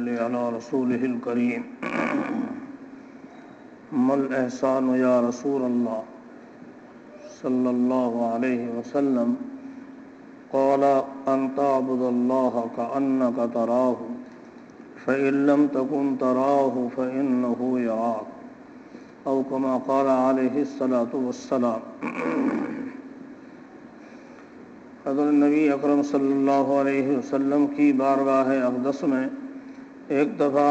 على رسوله الكريم ما الإحسان يا رسول الله صلى الله عليه وسلم قال أن تعبد الله كأنك تراه فإن لم تكن تراه فإنه يراك أو كما قال عليه الصلاة والسلام۔ حضرت نبی اکرم صلی اللہ علیہ وسلم کی بارگاہ اقدس میں ایک دفعہ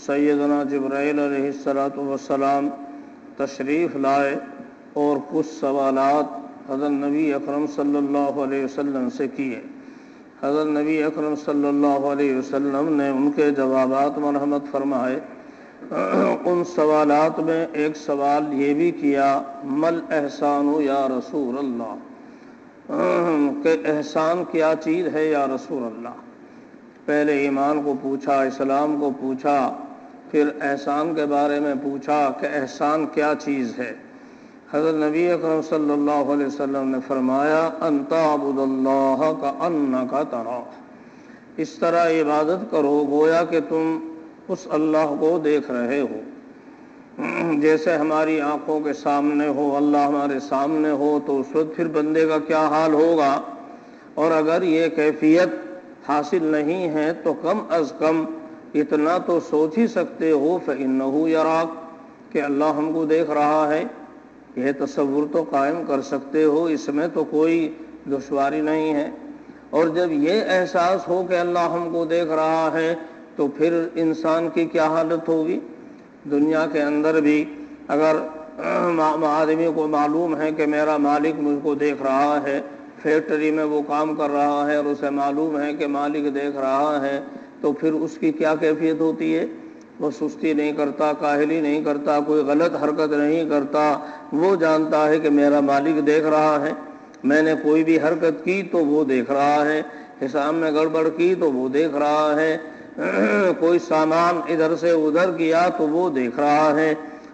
سیدنا جبرائیل علیہ السلام تشریف لائے اور کچھ سوالات حضرت نبی اکرم صلی اللہ علیہ وسلم سے کیے۔ حضرت نبی اکرم صلی اللہ علیہ وسلم نے ان کے جوابات مرحمت فرمائے۔ ان سوالات میں ایک سوال یہ بھی کیا، مل احسان یا رسول اللہ، کہ احسان کیا چیز ہے یا رسول اللہ۔ پہلے ایمان کو پوچھا، اسلام کو پوچھا، پھر احسان کے بارے میں پوچھا کہ احسان کیا چیز ہے۔ حضرت نبی اکرم صلی اللہ علیہ وسلم نے فرمایا ان تعبد اللہ کأنک تراہ، اس طرح عبادت کرو گویا کہ تم اس اللہ کو دیکھ رہے ہو، جیسے ہماری آنکھوں کے سامنے ہو، اللہ ہمارے سامنے ہو تو اس وقت پھر بندے کا کیا حال ہوگا۔ اور اگر یہ کیفیت حاصل نہیں ہے تو کم از کم اتنا تو سوچ ہی سکتے ہو فإنہ یراک، کہ اللہ ہم کو دیکھ رہا ہے۔ یہ تصور تو قائم کر سکتے ہو، اس میں تو کوئی دشواری نہیں ہے۔ اور جب یہ احساس ہو کہ اللہ ہم کو دیکھ رہا ہے تو پھر انسان کی کیا حالت ہوگی۔ دنیا کے اندر بھی اگر آدمی کو معلوم ہے کہ میرا مالک مجھ کو دیکھ رہا ہے، فیکٹری میں وہ کام کر رہا ہے اور اسے معلوم ہے کہ مالک دیکھ رہا ہے، تو پھر اس کی کیا کیفیت ہوتی ہے۔ وہ سستی نہیں کرتا، کاہلی نہیں کرتا، کوئی غلط حرکت نہیں کرتا، وہ جانتا ہے کہ میرا مالک دیکھ رہا ہے۔ میں نے کوئی بھی حرکت کی تو وہ دیکھ رہا ہے، حساب میں گڑبڑ کی تو وہ دیکھ رہا ہے، کوئی سامان ادھر سے ادھر کیا تو وہ دیکھ رہا ہے۔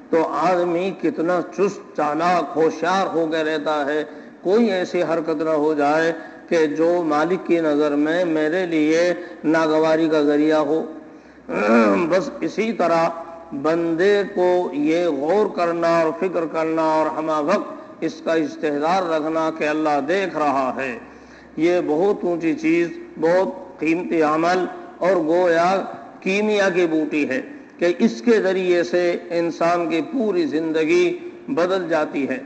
تو آدمی کتنا چست چالاک ہوشیار ہو کے رہتا ہے، کوئی ایسی حرکت نہ ہو جائے کہ جو مالک کی نظر میں میرے لیے ناگواری کا ذریعہ ہو۔ بس اسی طرح بندے کو یہ غور کرنا اور فکر کرنا اور ہمہ وقت اس کا استحضار رکھنا کہ اللہ دیکھ رہا ہے، یہ بہت اونچی چیز، بہت قیمتی عمل اور گویا کیمیا کی بوٹی ہے کہ اس کے ذریعے سے انسان کی پوری زندگی بدل جاتی ہے۔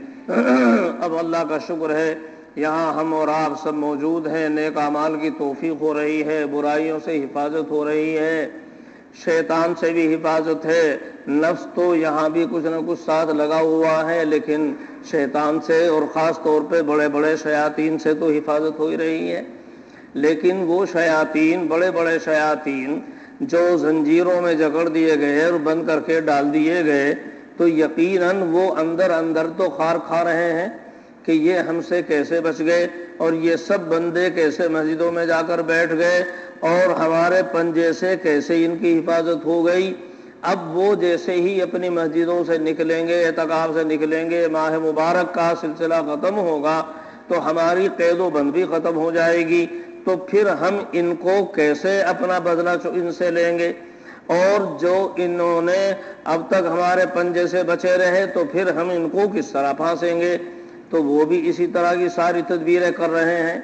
اب اللہ کا شکر ہے یہاں ہم اور آپ سب موجود ہیں، نیک اعمال کی توفیق ہو رہی ہے، برائیوں سے حفاظت ہو رہی ہے، شیطان سے بھی حفاظت ہے۔ نفس تو یہاں بھی کچھ نہ کچھ ساتھ لگا ہوا ہے، لیکن شیطان سے اور خاص طور پہ بڑے بڑے شیاطین سے تو حفاظت ہو ہی رہی ہے۔ لیکن وہ شیاطین، بڑے بڑے شیاطین جو زنجیروں میں جکڑ دیے گئے اور بند کر کے ڈال دیے گئے، تو یقیناً وہ اندر اندر تو خار کھا رہے ہیں کہ یہ ہم سے کیسے بچ گئے، اور یہ سب بندے کیسے مسجدوں میں جا کر بیٹھ گئے، اور ہمارے پنجے سے کیسے ان کی حفاظت ہو گئی۔ اب وہ جیسے ہی اپنی مسجدوں سے نکلیں گے، اعتکاف سے نکلیں گے، ماہ مبارک کا سلسلہ ختم ہوگا تو ہماری قید و بند بھی ختم ہو جائے گی، تو پھر ہم ان کو کیسے اپنا بدلہ ان سے لیں گے۔ اور جو انہوں نے اب تک ہمارے پنجے سے بچے رہے تو پھر ہم ان کو کس طرح پھانسیں گے۔ تو وہ بھی اسی طرح کی ساری تدبیریں کر رہے ہیں۔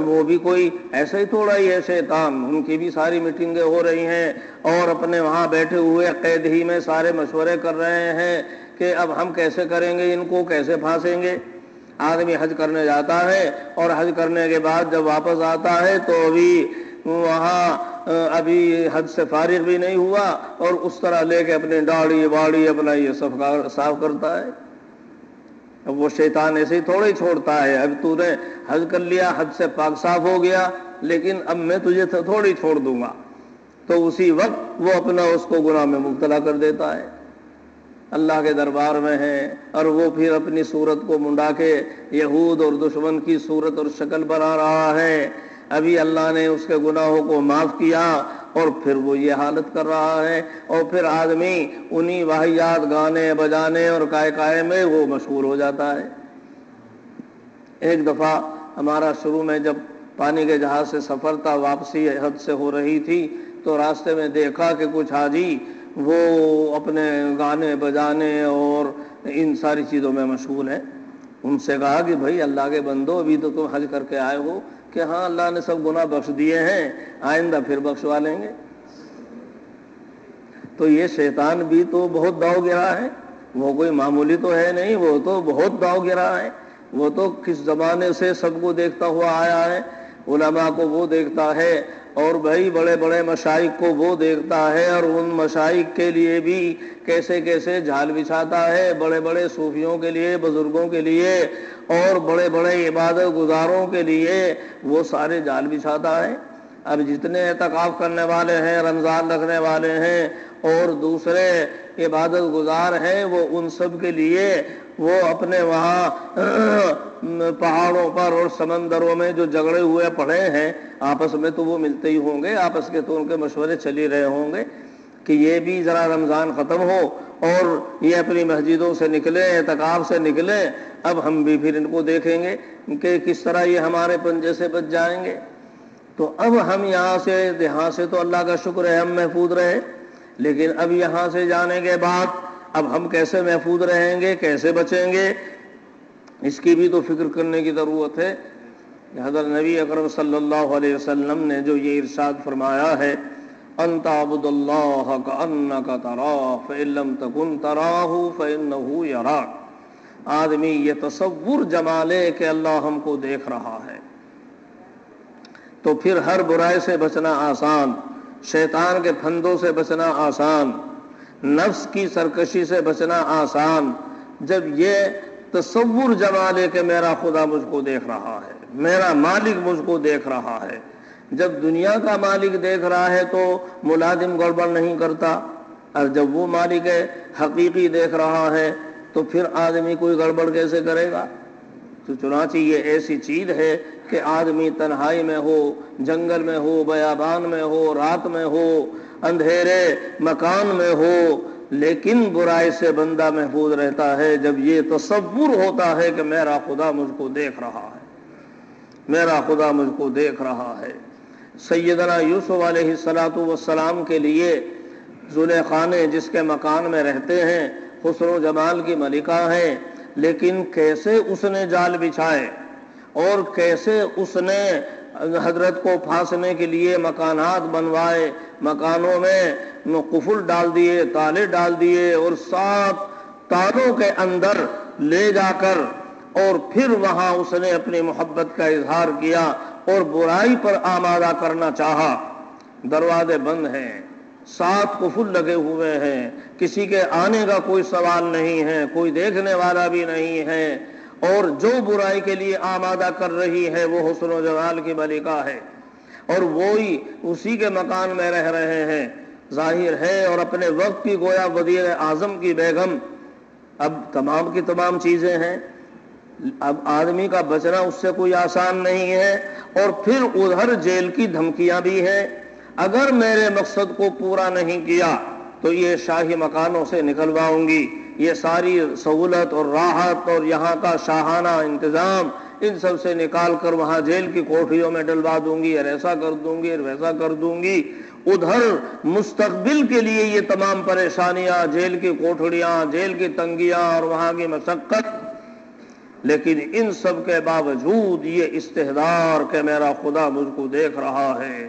وہ بھی کوئی ایسے ہی تھوڑا ہی ہے شیطان، ان کی بھی ساری میٹنگیں ہو رہی ہیں اور اپنے وہاں بیٹھے ہوئے قید ہی میں سارے مشورے کر رہے ہیں کہ اب ہم کیسے کریں گے، ان کو کیسے پھانسیں گے۔ آدمی حج کرنے جاتا ہے اور حج کرنے کے بعد جب واپس آتا ہے تو ابھی حج سے فارغ بھی نہیں ہوا اور اس طرح لے کے اپنی داڑھی باڑی اپنا یہ سب صاف کرتا ہے۔ اب وہ شیطان ایسے ہی تھوڑا ہی چھوڑتا ہے، اب تو نے حج کر لیا، حج سے پاک صاف ہو گیا، لیکن اب میں تجھے تھوڑی چھوڑ دوں گا، تو اسی وقت وہ اپنا اس کو گناہ میں مبتلا کر دیتا ہے۔ اللہ کے دربار میں ہے اور وہ پھر اپنی صورت کو منڈا کے یہود اور دشمن کی صورت اور شکل بنا رہا ہے۔ ابھی اللہ نے اس کے گناہوں کو معاف کیا اور پھر وہ یہ حالت کر رہا ہے، اور پھر آدمی انہی واہیات گانے بجانے اور کائے میں وہ مشغول ہو جاتا ہے۔ ایک دفعہ ہمارا شروع میں جب پانی کے جہاز سے سفر تھا، واپسی حج سے ہو رہی تھی، تو راستے میں دیکھا کہ کچھ حاجی وہ اپنے گانے بجانے اور ان ساری چیزوں میں مشغول ہیں۔ ان سے کہا کہ بھائی اللہ کے بندو، ابھی تو تم حج کر کے آئے ہو کہ ہاں اللہ نے سب گناہ بخش دیے ہیں، آئندہ پھر بخشوا لیں گے۔ تو یہ شیطان بھی تو بہت داؤ گرا ہے، وہ کوئی معمولی تو ہے نہیں، وہ تو بہت داؤ گرا ہے۔ وہ تو کس زمانے سے سب کو دیکھتا ہوا آیا ہے، علماء کو وہ دیکھتا ہے، اور بھائی بڑے بڑے مشائخ کو وہ دیکھتا ہے، اور ان مشائخ کے لیے بھی کیسے کیسے جال بچھاتا ہے، بڑے بڑے صوفیوں کے لیے، بزرگوں کے لیے، اور بڑے بڑے عبادت گزاروں کے لیے وہ سارے جال بچھاتا ہے۔ اب جتنے اعتکاف کرنے والے ہیں، رمضان رکھنے والے ہیں اور دوسرے عبادت گزار ہیں، وہ ان سب کے لیے وہ اپنے وہاں پہاڑوں پر اور سمندروں میں جو جھگڑے ہوئے پڑے ہیں، آپس میں تو وہ ملتے ہی ہوں گے، آپس کے تو ان کے مشورے چل ہی رہے ہوں گے کہ یہ بھی ذرا رمضان ختم ہو اور یہ اپنی مسجدوں سے نکلے، اعتکاف سے نکلے، اب ہم بھی پھر ان کو دیکھیں گے کہ کس طرح یہ ہمارے پنجے سے بچ جائیں گے۔ تو اب ہم یہاں سے تو اللہ کا شکر ہے ہم محفوظ رہے، لیکن اب یہاں سے جانے کے بعد اب ہم کیسے محفوظ رہیں گے، کیسے بچیں گے، اس کی بھی تو فکر کرنے کی ضرورت ہے۔ حضرت نبی اکرم صلی اللہ علیہ وسلم نے جو یہ ارشاد فرمایا ہے، انت عبد اللہ کانک تراہ فان لم تکن تراہ فانہ یراک۔ آدمی یہ تصور جما لے کہ اللہ ہم کو دیکھ رہا ہے، تو پھر ہر برائی سے بچنا آسان، شیطان کے پھندوں سے بچنا آسان، نفس کی سرکشی سے بچنا آسان۔ جب یہ تصور جما لے کہ میرا خدا مجھ کو دیکھ رہا ہے، میرا مالک مجھ کو دیکھ رہا ہے۔ جب دنیا کا مالک دیکھ رہا ہے تو ملازم گڑبڑ نہیں کرتا، اور جب وہ مالک حقیقی دیکھ رہا ہے تو پھر آدمی کوئی گڑبڑ کیسے کرے گا؟ تو چنانچہ یہ ایسی چیز ہے کہ آدمی تنہائی میں ہو، جنگل میں ہو، بیابان میں ہو، رات میں ہو، اندھیرے مکان میں ہو، لیکن برائی سے بندہ محفوظ رہتا ہے جب یہ تصور ہوتا ہے کہ میرا خدا مجھ کو دیکھ رہا ہے، میرا خدا مجھ کو دیکھ رہا ہے۔ سیدنا یوسف علیہ السلام کے لیے زلیخا نے جس کے مکان میں رہتے ہیں، حسن و جمال کی ملکہ ہیں، لیکن کیسے اس نے جال بچھائے اور کیسے اس نے حضرت کو پھانسنے کے لیے مکانات بنوائے، مکانوں میں قفل ڈال دیے، تالے ڈال دیے، اور 7 تالوں کے اندر لے جا کر اور پھر وہاں اس نے اپنی محبت کا اظہار کیا اور برائی پر آمادہ کرنا چاہا۔ دروازے بند ہیں، 7 قفل لگے ہوئے ہیں، کسی کے آنے کا کوئی سوال نہیں ہے، کوئی دیکھنے والا بھی نہیں ہے، اور جو برائی کے لیے آمادہ کر رہی ہے وہ حسن و جمال کی ملکہ ہے، اور وہی اسی کے مکان میں رہ رہے ہیں، ظاہر ہے، اور اپنے وقت کی گویا وزیر اعظم کی بیگم۔ اب تمام کی تمام چیزیں ہیں، اب آدمی کا بچنا اس سے کوئی آسان نہیں ہے، اور پھر ادھر جیل کی دھمکیاں بھی ہیں، اگر میرے مقصد کو پورا نہیں کیا تو یہ شاہی مکانوں سے نکلواؤں گی، یہ ساری سہولت اور راحت اور یہاں کا شاہانہ انتظام ان سب سے نکال کر وہاں جیل کی کوٹھیوں میں ڈلوا دوں گی، اور ایسا کر دوں گی اور ویسا کر دوں گی۔ ادھر مستقبل کے لیے یہ تمام پریشانیاں، جیل کی کوٹھڑیاں، جیل کی تنگیاں اور وہاں کی مشقت، لیکن ان سب کے باوجود یہ استحضار کہ میرا خدا مجھ کو دیکھ رہا ہے۔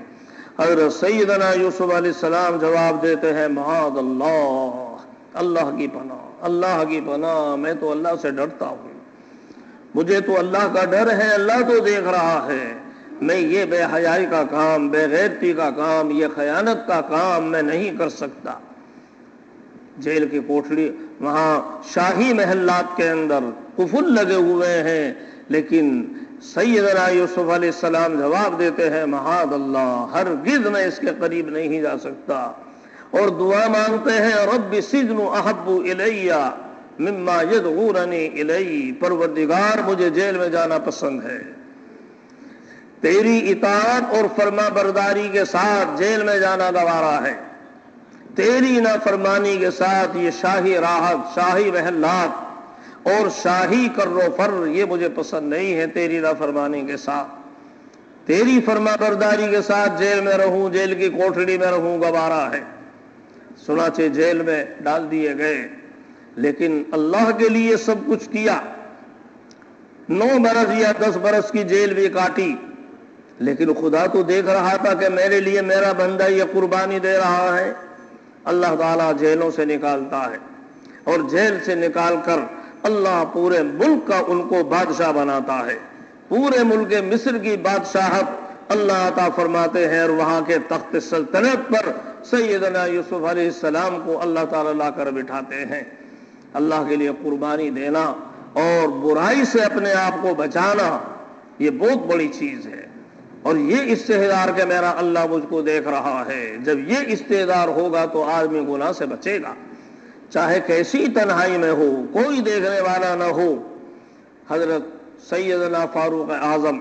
حضرت سیدنا یوسف علیہ السلام جواب دیتے ہیں، معاذ اللہ، اللہ کی پناہ، اللہ کی پناہ، میں تو اللہ سے ڈرتا ہوں، مجھے تو اللہ کا ڈر ہے، اللہ تو دیکھ رہا ہے، میں یہ بے حیائی کا کام، بے غیرتی کا کام، یہ خیانت کا کام میں نہیں کر سکتا۔ جیل کی کوٹڑی، وہاں شاہی محلات کے اندر قفل لگے ہوئے ہیں، لیکن سیدنا یوسف علیہ السلام جواب دیتے ہیں، معاذ اللہ، ہرگز میں اس کے قریب نہیں جا سکتا، اور دعا مانگتے ہیں، رب السجن احب الی مما یدعوننی الی، پروردگار مجھے جیل میں جانا پسند ہے، تیری اطاعت اور فرما برداری کے ساتھ جیل میں جانا گوارا ہے، تیری نافرمانی کے ساتھ یہ شاہی راحت، شاہی محلات اور شاہی کر و فر یہ مجھے پسند نہیں ہے، تیری نافرمانی کے ساتھ۔ تیری فرما برداری کے ساتھ جیل میں رہوں، جیل کی کوٹڑی میں رہوں گوارا ہے۔ سنانچہ جیل میں ڈال دیے گئے، لیکن اللہ کے لیے سب کچھ کیا۔ 9 برس یا 10 برس کی جیل بھی کاٹی، لیکن خدا تو دیکھ رہا تھا کہ میرے لیے میرا بندہ یہ قربانی دے رہا ہے۔ اللہ تعالیٰ جیلوں سے نکالتا ہے، اور جیل سے نکال کر اللہ پورے ملک کا ان کو بادشاہ بناتا ہے۔ پورے ملک مصر کی بادشاہت اللہ عطا فرماتے ہیں، اور وہاں کے تخت سلطنت پر سیدنا یوسف علیہ السلام کو اللہ تعالیٰ لا کر بٹھاتے ہیں۔ اللہ کے لیے قربانی دینا اور برائی سے اپنے آپ کو بچانا، یہ بہت بڑی چیز ہے، اور یہ استحضار کہ میرا اللہ مجھ کو دیکھ رہا ہے۔ جب یہ استحضار ہوگا تو آدمی گناہ سے بچے گا، چاہے کیسی تنہائی میں ہو، کوئی دیکھنے والا نہ ہو۔ حضرت سیدنا فاروق اعظم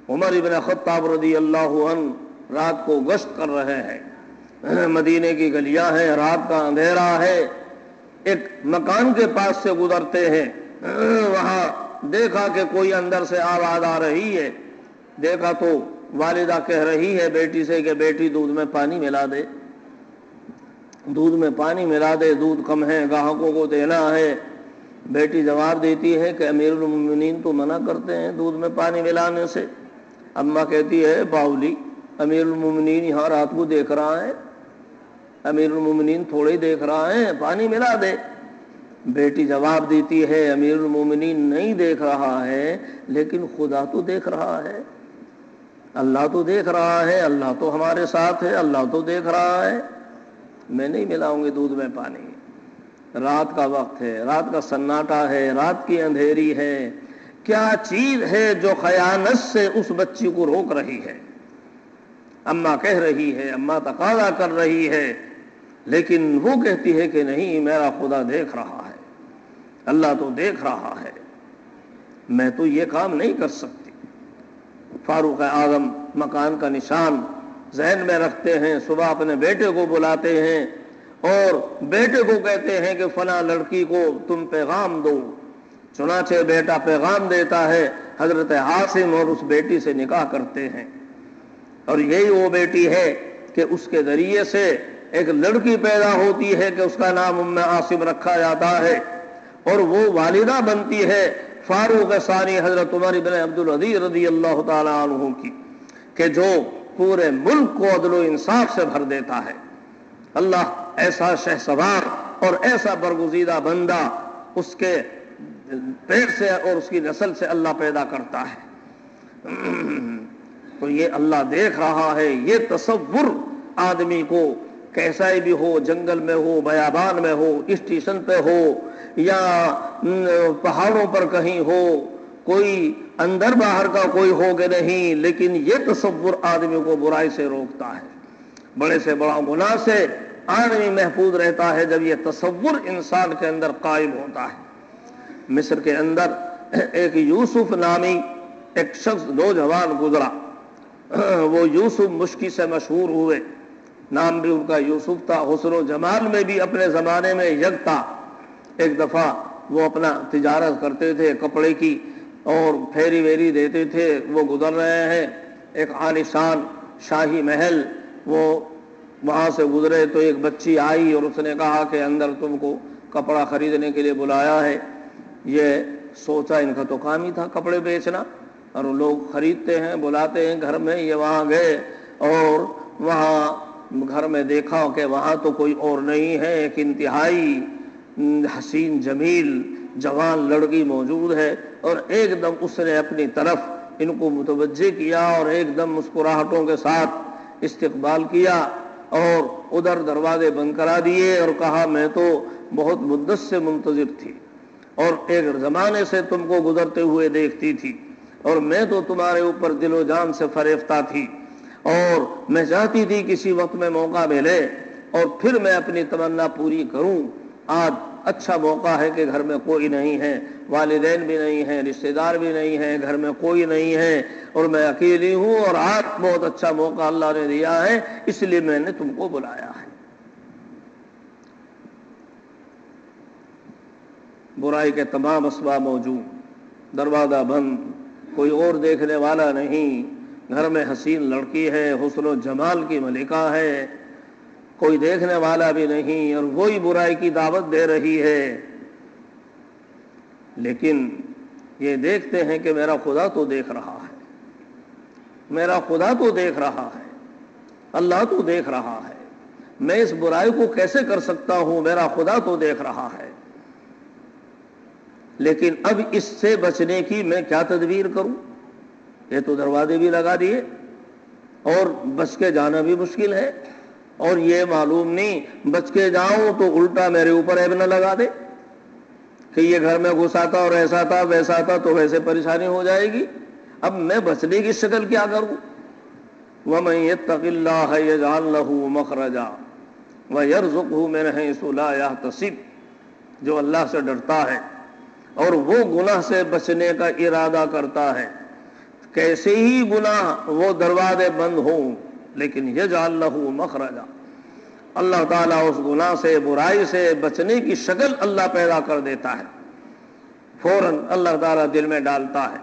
عمر ابن خطاب رضی اللہ عنہ رات کو گشت کر رہے ہیں، مدینے کی گلیاں ہیں، رات کا اندھیرا ہے، ایک مکان کے پاس سے گزرتے ہیں، وہاں دیکھا کہ کوئی اندر سے آواز آ رہی ہے۔ دیکھا تو والدہ کہہ رہی ہے بیٹی سے کہ بیٹی دودھ میں پانی ملا دے، دودھ میں پانی ملا دے، دودھ کم ہے، گاہکوں کو دینا ہے۔ بیٹی جواب دیتی ہے کہ امیر المومنین تو منع کرتے ہیں دودھ میں پانی ملانے سے۔ اماں کہتی ہے باولی، امیر المومنین یہاں رات کو دیکھ رہا ہے، امیر المومنین تھوڑے ہی دیکھ رہا ہے، پانی ملا دے۔ بیٹی جواب دیتی ہے امیر المومنین نہیں دیکھ رہا ہے، لیکن خدا تو دیکھ رہا ہے، اللہ تو دیکھ رہا ہے، اللہ تو ہمارے ساتھ ہے، اللہ تو دیکھ رہا ہے، میں نہیں ملاؤں گی دودھ میں پانی۔ رات کا وقت ہے، رات کا سناٹا ہے، رات کی اندھیری ہے، کیا چیز ہے جو خیانت سے اس بچی کو روک رہی ہے؟ اماں کہہ رہی ہے، اماں تقاضا کر رہی ہے، لیکن وہ کہتی ہے کہ نہیں، میرا خدا دیکھ رہا ہے، اللہ تو دیکھ رہا ہے، میں تو یہ کام نہیں کر سکتی۔ فاروق اعظم مکان کا نشان ذہن میں رکھتے ہیں، صبح اپنے بیٹے کو بلاتے ہیں اور بیٹے کو کہتے ہیں کہ فلاں لڑکی کو تم پیغام دو۔ چنانچہ بیٹا پیغام دیتا ہے، حضرت عاصم اور اس بیٹی سے نکاح کرتے ہیں، اور یہی وہ بیٹی ہے کہ اس کے ذریعے سے ایک لڑکی پیدا ہوتی ہے کہ اس کا نام ام عاصم رکھا جاتا ہے، اور وہ والدہ بنتی ہے فاروق ثانی حضرت عمر بن عبدالعزیز رضی اللہ تعالیٰ عنہ کی، کہ جو پورے ملک کو عدل و انصاف سے بھر دیتا ہے۔ اللہ ایسا شہسوار اور ایسا برگزیدہ بندہ اس کے پیر سے اور اس کی نسل سے اللہ پیدا کرتا ہے۔ تو یہ اللہ دیکھ رہا ہے، یہ تصور آدمی کو کیسا ہی بھی ہو، جنگل میں ہو، بیابان میں ہو، اسٹیشن پہ ہو یا پہاڑوں پر کہیں ہو، کوئی اندر باہر کا کوئی ہو کہ نہیں، لیکن یہ تصور آدمی کو برائی سے روکتا ہے، بڑے سے بڑا گناہ سے آدمی محفوظ رہتا ہے جب یہ تصور انسان کے اندر قائم ہوتا ہے۔ مصر کے اندر ایک یوسف نامی ایک شخص نوجوان گزرا، وہ یوسف مشکی سے مشہور ہوئے، نام بھی ان کا یوسف تھا، حسن و جمال میں بھی اپنے زمانے میں یکتا۔ ایک دفعہ وہ اپنا تجارت کرتے تھے کپڑے کی اور پھیری ویری دیتے تھے، وہ گزر رہے ہیں ایک عالیشان شاہی محل، وہ وہاں سے گزرے تو ایک بچی آئی اور اس نے کہا کہ اندر تم کو کپڑا خریدنے کے لیے بلایا ہے۔ یہ سوچا ان کا تو کام ہی تھا کپڑے بیچنا، اور لوگ خریدتے ہیں بلاتے ہیں گھر میں، یہ وہاں گئے اور وہاں گھر میں دیکھا کہ وہاں تو کوئی اور نہیں ہے، ایک انتہائی حسین جمیل جوان لڑکی موجود ہے، اور ایک دم اس نے اپنی طرف ان کو متوجہ کیا اور ایک دم مسکراہٹوں کے ساتھ استقبال کیا، اور ادھر دروازے بند کرا دیے اور کہا میں تو بہت مدت سے منتظر تھی اور ایک زمانے سے تم کو گزرتے ہوئے دیکھتی تھی، اور میں تو تمہارے اوپر دل و جان سے فریفتہ تھی، اور میں چاہتی تھی کسی وقت میں موقع ملے اور پھر میں اپنی تمنا پوری کروں۔ آج اچھا موقع ہے کہ گھر میں کوئی نہیں ہے، والدین بھی نہیں ہیں، رشتہ دار بھی نہیں ہیں، گھر میں کوئی نہیں ہے اور میں اکیلی ہوں، اور آج بہت اچھا موقع اللہ نے دیا ہے، اس لیے میں نے تم کو بلایا ہے۔ برائی کے تمام اسباب موجود، دروازہ بند، کوئی اور دیکھنے والا نہیں، گھر میں حسین لڑکی ہے، حسن و جمال کی ملکہ ہے، کوئی دیکھنے والا بھی نہیں، اور وہی برائی کی دعوت دے رہی ہے، لیکن یہ دیکھتے ہیں کہ میرا خدا تو دیکھ رہا ہے، میرا خدا تو دیکھ رہا ہے، اللہ تو دیکھ رہا ہے، میں اس برائی کو کیسے کر سکتا ہوں، میرا خدا تو دیکھ رہا ہے، لیکن اب اس سے بچنے کی میں کیا تدبیر کروں؟ یہ تو دروازے بھی لگا دیے اور بچ کے جانا بھی مشکل ہے، اور یہ معلوم نہیں بچ کے جاؤں تو الٹا میرے اوپر عیب نہ لگا دے کہ یہ گھر میں گھسا تھا اور ایسا تھا ویسا تھا، تو ویسے پریشانی ہو جائے گی۔ اب میں بچنے کی شکل کیا کروں؟ وَمَن يَتَّقِ اللَّهَ يَجْعَل لَّهُ مَخْرَجًا وَيَرْزُقْهُ مِنْ حَيْثُ لَا يَحْتَسِبُ، جو اللہ سے ڈرتا ہے اور وہ گناہ سے بچنے کا ارادہ کرتا ہے، کیسے ہی گناہ وہ دروازے بند ہوں، لیکن یجعل لہ مخرجا، اللہ تعالیٰ اس گناہ سے، برائی سے بچنے کی شکل اللہ پیدا کر دیتا ہے، فوراً اللہ تعالیٰ دل میں ڈالتا ہے۔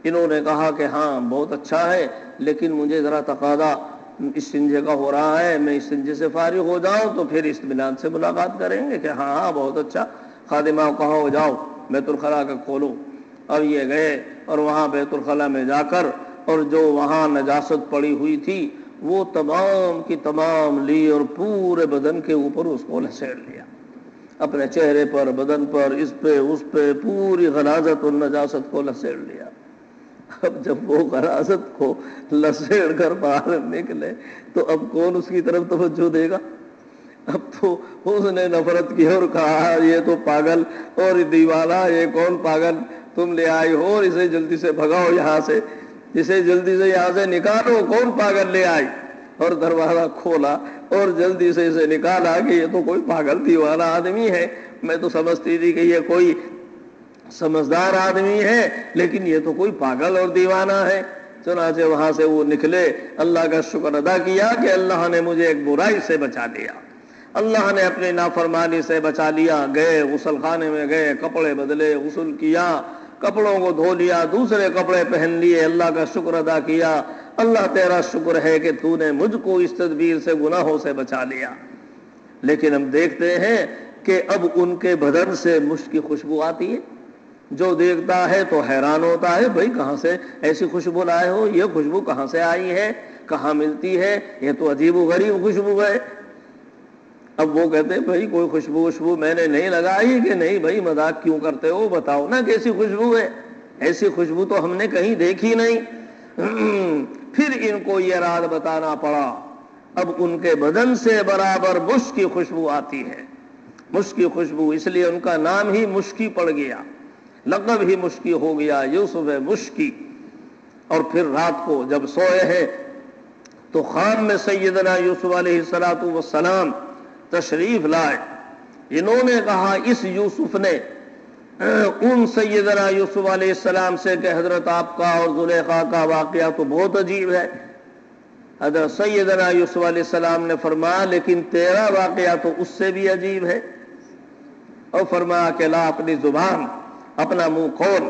انہوں نے کہا کہ ہاں بہت اچھا ہے، لیکن مجھے ذرا تقاضا استنجے کا ہو رہا ہے، میں استنجے سے فارغ ہو جاؤں تو پھر اطمینان سے ملاقات کریں گے۔ کہ ہاں ہاں بہت اچھا، خادمہ کو کہا ہو جاؤ بیت الخلاء کا کھولو۔ اب یہ گئے اور وہاں بیت الخلاء میں جا کر، اور جو وہاں نجاست پڑی ہوئی تھی وہ تمام کی تمام لی اور پورے بدن کے اوپر اس کو لسیڑ لیا، اپنے چہرے پر، بدن پر، اس پہ پوری غلاظت اور نجاست کو لسیڑ لیا۔ اب جب وہ غلاظت کو لسیڑ کر باہر نکلے تو اب کون اس کی طرف توجہ دے گا؟ اب تو اس نے نفرت کی اور کہا یہ تو پاگل اور دیوانہ، یہ کون پاگل تم لے آئی ہو، اور اسے جلدی سے بھگاؤ یہاں سے، اسے جلدی سے یہاں سے نکالو، کون پاگل لے آئی؟ اور دروازہ کھولا اور جلدی سے اسے نکالا کہ یہ تو کوئی پاگل دیوانہ آدمی ہے، میں تو سمجھتی تھی کہ یہ کوئی سمجھدار آدمی ہے، لیکن یہ تو کوئی پاگل اور دیوانہ ہے۔ چنانچہ وہاں سے وہ نکلے، اللہ کا شکر ادا کیا کہ اللہ نے مجھے ایک برائی سے بچا لیا، اللہ نے اپنی نافرمانی سے بچا لیا۔ گئے غسل خانے میں گئے، کپڑے بدلے، غسل کیا، کپڑوں کو دھو لیا، دوسرے کپڑے پہن لیے، اللہ کا شکر ادا کیا، اللہ تیرا شکر ہے کہ تو نے مجھ کو اس تدبیر سے، گناہوں سے بچا لیا۔ لیکن ہم دیکھتے ہیں کہ اب ان کے بدن سے مشک کی خوشبو آتی ہے، جو دیکھتا ہے تو حیران ہوتا ہے، بھئی کہاں سے ایسی خوشبو لائے ہو، یہ خوشبو کہاں سے آئی ہے، کہاں ملتی ہے، یہ تو عجیب و غریب خوشبو ہے۔ اب وہ کہتے ہیں بھئی کوئی خوشبو میں نے نہیں لگائی۔ کہ نہیں بھئی مذاق کیوں کرتے ہو، بتاؤ نا کیسی خوشبو ہے، ایسی خوشبو تو ہم نے کہیں دیکھی نہیں۔ پھر ان کو یہ راز بتانا پڑا۔ اب ان کے بدن سے برابر مشک کی خوشبو آتی ہے، مشک کی خوشبو، اس لیے ان کا نام ہی مشکی پڑ گیا، لقب ہی مشکی ہو گیا، یوسف مشکی۔ اور پھر رات کو جب سوئے ہیں تو خواب میں سیدنا یوسف علیہ السلام تشریف لائے۔ انہوں نے کہا اس یوسف نے ان سیدنا یوسف علیہ السلام سے کہ حضرت آپ کا اور زلیخا کا واقعہ تو بہت عجیب ہے۔ حضرت سیدنا یوسف علیہ السلام نے فرمایا لیکن تیرا واقعہ تو اس سے بھی عجیب ہے، اور فرمایا کہ لا اپنی زبان، اپنا منہ کھول۔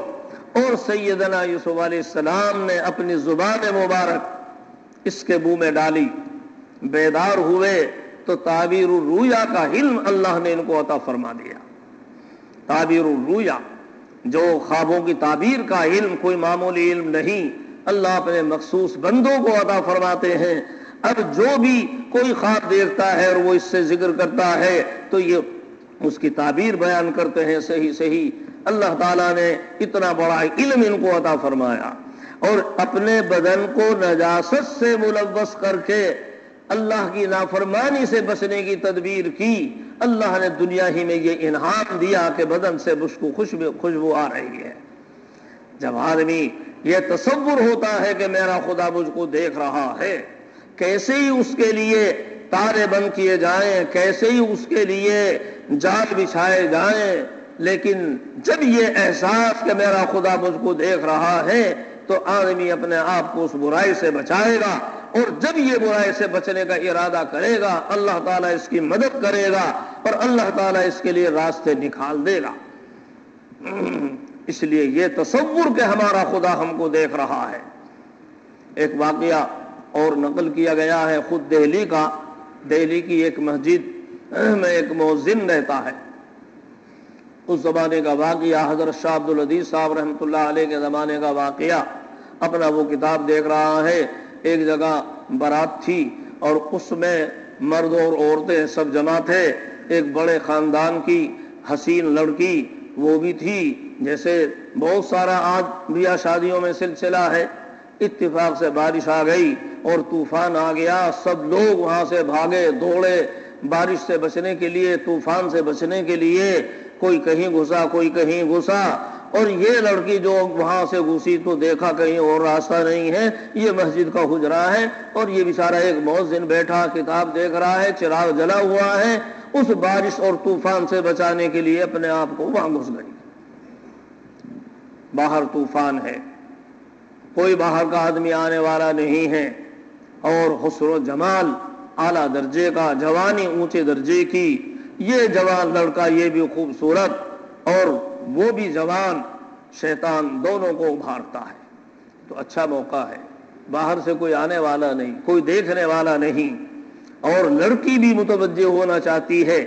اور سیدنا یوسف علیہ السلام نے اپنی زبان مبارک اس کے منہ میں ڈالی، بیدار ہوئے تو تعبیر الرؤیا کا علم اللہ نے ان کو عطا فرما دیا۔ تعبیر الرؤیا، جو خوابوں کی تعبیر کا علم، کوئی معمولی علم نہیں، اللہ اپنے مخصوص بندوں کو عطا فرماتے ہیں۔ اب جو بھی کوئی خواب دیکھتا ہے اور وہ اس سے ذکر کرتا ہے تو یہ اس کی تعبیر بیان کرتے ہیں صحیح صحیح۔ اللہ تعالیٰ نے اتنا بڑا علم ان کو عطا فرمایا، اور اپنے بدن کو نجاست سے ملوث کر کے اللہ کی نافرمانی سے بچنے کی تدبیر کی۔ اللہ نے دنیا ہی میں یہ انعام دیا کہ بدن سے مشکو خوشبو آ رہی ہے۔ جب آدمی یہ تصور ہوتا ہے کہ میرا خدا مجھ کو دیکھ رہا ہے، کیسے ہی اس کے لیے تارے بند کیے جائیں، کیسے ہی اس کے لیے جال بچھائے جائیں، لیکن جب یہ احساس کہ میرا خدا مجھ کو دیکھ رہا ہے تو آدمی اپنے آپ کو اس برائی سے بچائے گا، اور جب یہ برائی سے بچنے کا ارادہ کرے گا اللہ تعالیٰ اس کی مدد کرے گا اور اللہ تعالیٰ اس کے لیے راستے نکال دے گا۔ اس لیے یہ تصور کہ ہمارا خدا ہم کو دیکھ رہا ہے، ایک واقعہ اور نقل کیا گیا ہے خود دہلی کا. دہلی کی ایک مسجد میں ایک مؤذن رہتا ہے. اس زمانے کا واقعہ حضرت شاہ عبد العزیز صاحب رحمۃ اللہ علیہ کے زمانے کا واقعہ. اپنا وہ کتاب دیکھ رہا ہے. ایک جگہ بارات تھی اور اس میں مرد اور عورتیں سب جمع تھے. ایک بڑے خاندان کی حسین لڑکی وہ بھی تھی. جیسے بہت سارا آج بیاہ شادیوں میں سلسلہ ہے. اتفاق سے بارش آ گئی اور طوفان آ گیا. سب لوگ وہاں سے بھاگے دوڑے بارش سے بچنے کے لیے, طوفان سے بچنے کے لیے. کوئی کہیں گھسا کوئی کہیں گھسا, اور یہ لڑکی جو وہاں سے گھسی تو دیکھا کہیں اور راستہ نہیں ہے, یہ مسجد کا حجرہ ہے, اور یہ بیچارہ ایک مؤذن بیٹھا کتاب دیکھ رہا ہے, چراغ جلا ہوا ہے. اس بارش اور طوفان سے بچانے کے لیے اپنے آپ کو وہاں گھس گئی. باہر طوفان ہے, کوئی باہر کا آدمی آنے والا نہیں ہے, اور حسن و جمال اعلیٰ درجے کا, جوانی اونچے درجے کی. یہ جوان لڑکا یہ بھی خوبصورت اور وہ بھی جوان, شیطان دونوں کو ابھارتا ہے. تو اچھا موقع ہے, باہر سے کوئی آنے والا نہیں, کوئی دیکھنے والا نہیں, اور لڑکی بھی متوجہ ہونا چاہتی ہے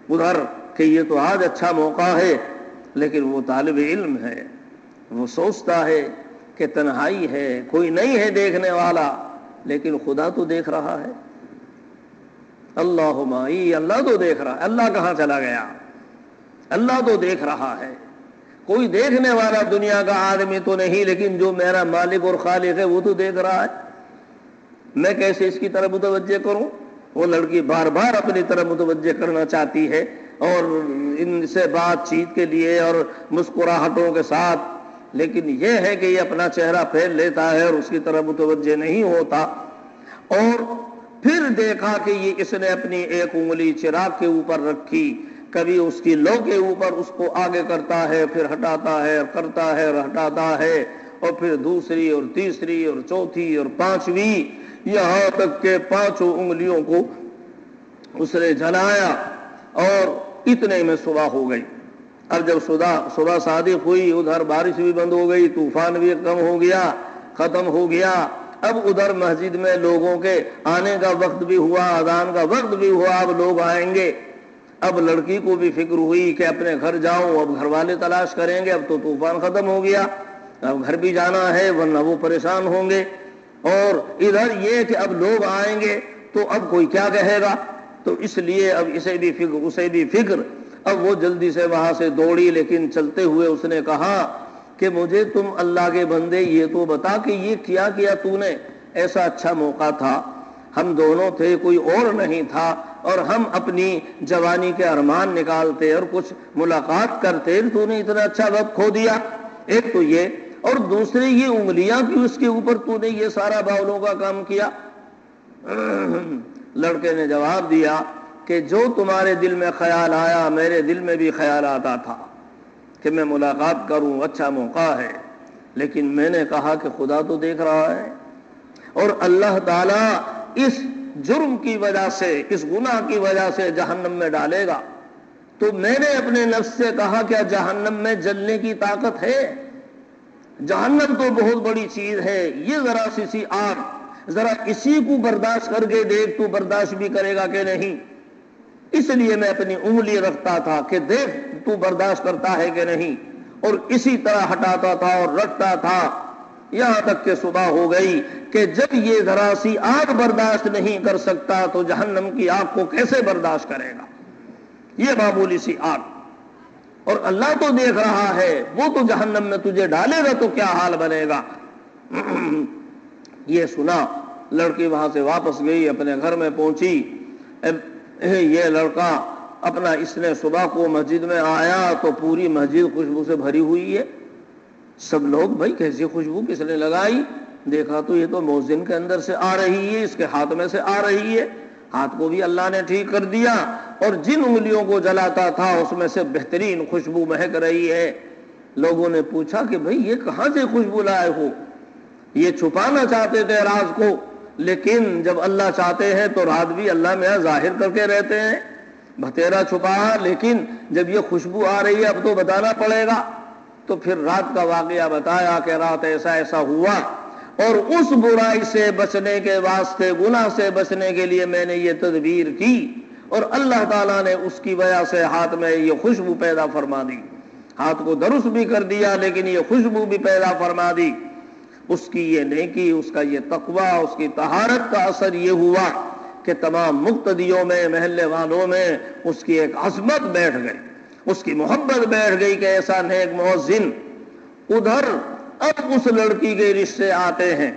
ادھر کہ یہ تو آج اچھا موقع ہے. لیکن وہ طالب علم ہے, وہ سوچتا ہے کہ تنہائی ہے, کوئی نہیں ہے دیکھنے والا, لیکن خدا تو دیکھ رہا ہے. اللہ معی, اللہ تو دیکھ رہا ہے. اللہ کہاں چلا گیا؟ اللہ تو دیکھ رہا ہے. کوئی دیکھنے والا دنیا کا آدمی تو نہیں, لیکن جو میرا مالک اور خالق ہے وہ تو دیکھ رہا ہے. میں کیسے اس کی طرف متوجہ کروں؟ وہ لڑکی بار بار اپنی طرف متوجہ کرنا چاہتی ہے, اور ان سے بات چیت کے لیے اور مسکراہٹوں کے ساتھ, لیکن یہ ہے کہ یہ اپنا چہرہ پھیر لیتا ہے اور اس کی طرف متوجہ نہیں ہوتا. اور پھر دیکھا کہ یہ اس نے اپنی ایک انگلی چراغ کے اوپر رکھی, کبھی اس کی لو کے اوپر اس کو آگے کرتا ہے, پھر ہٹاتا ہے, کرتا ہے اور ہٹاتا ہے, اور پھر دوسری اور تیسری اور چوتھی اور پانچویں, یہاں تک کہ 5 انگلیوں کو اس نے جلایا, اور اتنے میں صبح ہو گئی. اب جب صبح صادق ہوئی, ادھر بارش بھی بند ہو گئی, طوفان بھی کم ہو گیا, ختم ہو گیا. اب ادھر مسجد میں لوگوں کے آنے کا وقت بھی ہوا, اذان کا وقت بھی ہوا, اب لوگ آئیں گے. اب لڑکی کو بھی فکر ہوئی کہ اپنے گھر جاؤں, اب گھر والے تلاش کریں گے, اب تو طوفان ختم ہو گیا, اب گھر بھی جانا ہے ورنہ وہ پریشان ہوں گے. اور ادھر یہ کہ اب لوگ آئیں گے تو اب کوئی کیا کہے گا, تو اس لیے اب اسے بھی فکر اسے بھی فکر. اب وہ جلدی سے وہاں سے دوڑی, لیکن چلتے ہوئے اس نے کہا کہ مجھے تم اللہ کے بندے یہ تو بتا کہ یہ کیا کیا تو نے, ایسا اچھا موقع تھا, ہم دونوں تھے, کوئی اور نہیں تھا, اور ہم اپنی جوانی کے ارمان نکالتے اور کچھ ملاقات کرتے, تو نے اتنا اچھا وقت کھو دیا. ایک تو یہ, اور دوسرے یہ انگلیاں کی اس کے اوپر تو نے یہ سارا باولوں کا کام کیا. لڑکے نے جواب دیا کہ جو تمہارے دل میں خیال آیا میرے دل میں بھی خیال آتا تھا کہ میں ملاقات کروں, اچھا موقع ہے, لیکن میں نے کہا کہ خدا تو دیکھ رہا ہے, اور اللہ تعالیٰ اس جرم کی وجہ سے, اس گناہ کی وجہ سے جہنم میں ڈالے گا. تو میں نے اپنے نفس سے کہا کیا جہنم میں جلنے کی طاقت ہے؟ جہنم تو بہت بڑی چیز ہے, یہ ذرا سی آگ, ذرا اسی کو برداشت کر کے دیکھ تو برداشت بھی کرے گا کہ نہیں. اس لیے میں اپنی انگلی رکھتا تھا کہ دیکھ تو برداشت کرتا ہے کہ نہیں, اور اسی طرح ہٹاتا تھا اور رکھتا تھا, یہاں تک کہ صبح ہو گئی. کہ جب یہ ذرا سی آگ برداشت نہیں کر سکتا تو جہنم کی آگ کو کیسے برداشت کرے گا؟ یہ معمولی سی آگ, اور اللہ تو دیکھ رہا ہے, وہ تو جہنم میں تجھے ڈالے گا تو کیا حال بنے گا. یہ سنا, لڑکی وہاں سے واپس گئی, اپنے گھر میں پہنچی. یہ لڑکا اپنا, اس نے صبح کو مسجد میں آیا تو پوری مسجد خوشبو سے بھری ہوئی ہے. سب لوگ بھائی کیسی خوشبو کس نے لگائی؟ دیکھا تو یہ تو مؤذن کے اندر سے آ رہی ہے, اس کے ہاتھ میں سے آ رہی ہے. ہاتھ کو بھی اللہ نے ٹھیک کر دیا, اور جن انگلیوں کو جلاتا تھا اس میں سے بہترین خوشبو مہک رہی ہے. لوگوں نے پوچھا کہ بھئی یہ کہاں سے خوشبو لائے ہو؟ یہ چھپانا چاہتے تھے راز کو, لیکن جب اللہ چاہتے ہیں تو راز بھی اللہ میں ظاہر کر کے رہتے ہیں. بھتیرا چھپا, لیکن جب یہ خوشبو آ رہی ہے اب تو بتانا پڑے گا. تو پھر رات کا واقعہ بتایا کہ رات ایسا ایسا ہوا, اور اس برائی سے بچنے کے واسطے، گناہ سے بچنے کے لیے میں نے یہ تدبیر کی، اور اللہ تعالیٰ نے اس کی وجہ سے ہاتھ میں یہ خوشبو پیدا فرما دی، ہاتھ کو درست بھی کر دیا لیکن یہ خوشبو بھی پیدا فرما دی۔ اس کی یہ نیکی، اس کا یہ تقوی، اس کی طہارت کا اثر یہ ہوا کہ تمام مقتدیوں میں، محلے والوں میں اس کی ایک عظمت بیٹھ گئی، اس کی محبت بیٹھ گئی کہ ایسا نیک مؤذن۔ ادھر اب اس لڑکی کے رشتے آتے ہیں،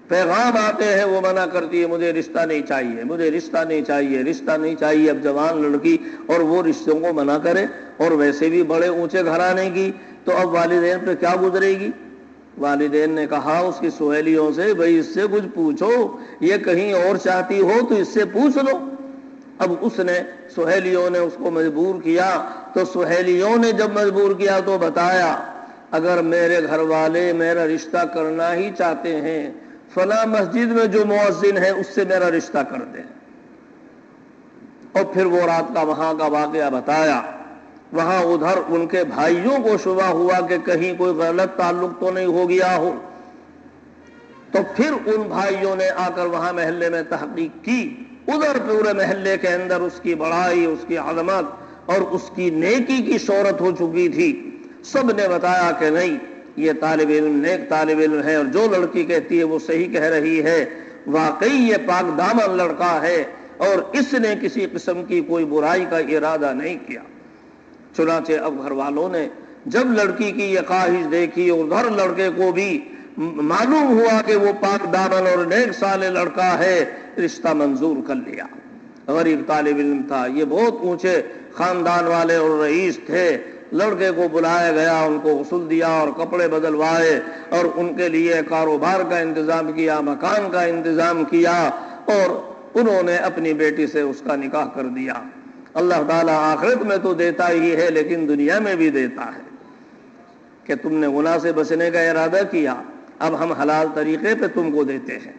پیغام آتے ہیں، وہ منع کرتی ہے، مجھے رشتہ نہیں چاہیے، مجھے رشتہ نہیں چاہیے، رشتہ نہیں چاہیے۔ اب جوان لڑکی اور وہ رشتوں کو منع کرے، اور ویسے بھی بڑے اونچے گھرانے کی، تو اب والدین پہ کیا گزرے گی؟ والدین نے کہا اس کی سہیلیوں سے، بھئی اس سے کچھ پوچھو، یہ کہیں اور چاہتی ہو تو اس سے پوچھ لو۔ اب اس نے، سہیلیوں نے اس کو مجبور کیا، تو سہیلیوں نے جب مجبور کیا تو بتایا، اگر میرے گھر والے میرا رشتہ کرنا ہی چاہتے ہیں، فلاں مسجد میں جو مؤذن ہے اس سے میرا رشتہ کر دیں۔ اور پھر وہ رات کا وہاں کا واقعہ بتایا۔ وہاں ادھر ان کے بھائیوں کو شبہ ہوا کہ کہیں کوئی غلط تعلق تو نہیں ہو گیا ہو، تو پھر ان بھائیوں نے آ کر وہاں محلے میں تحقیق کی۔ ادھر پورے محلے کے اندر اس کی بڑائی، اس کی عظمت اور اس کی نیکی کی شہرت ہو چکی تھی۔ سب نے بتایا کہ نہیں، یہ طالب علم نیک طالب علم ہے، اور جو لڑکی کہتی ہے وہ صحیح کہہ رہی ہے، واقعی یہ پاک دامن لڑکا ہے، اور اس نے کسی قسم کی کوئی برائی کا ارادہ نہیں کیا۔ چنانچہ اب گھر والوں نے جب لڑکی کی یہ خواہش دیکھی، اور ادھر لڑکے کو بھی معلوم ہوا کہ وہ پاک دامن اور نیک صالح لڑکا ہے، رشتہ منظور کر لیا۔ غریب طالب علم تھا، یہ بہت اونچے خاندان والے اور رئیس تھے۔ لڑکے کو بلایا گیا، ان کو غسل دیا اور کپڑے بدلوائے، اور ان کے لیے کاروبار کا انتظام کیا، مکان کا انتظام کیا، اور انہوں نے اپنی بیٹی سے اس کا نکاح کر دیا۔ اللہ تعالیٰ آخرت میں تو دیتا ہی ہے لیکن دنیا میں بھی دیتا ہے کہ تم نے گناہ سے بچنے کا ارادہ کیا، اب ہم حلال طریقے پہ تم کو دیتے ہیں۔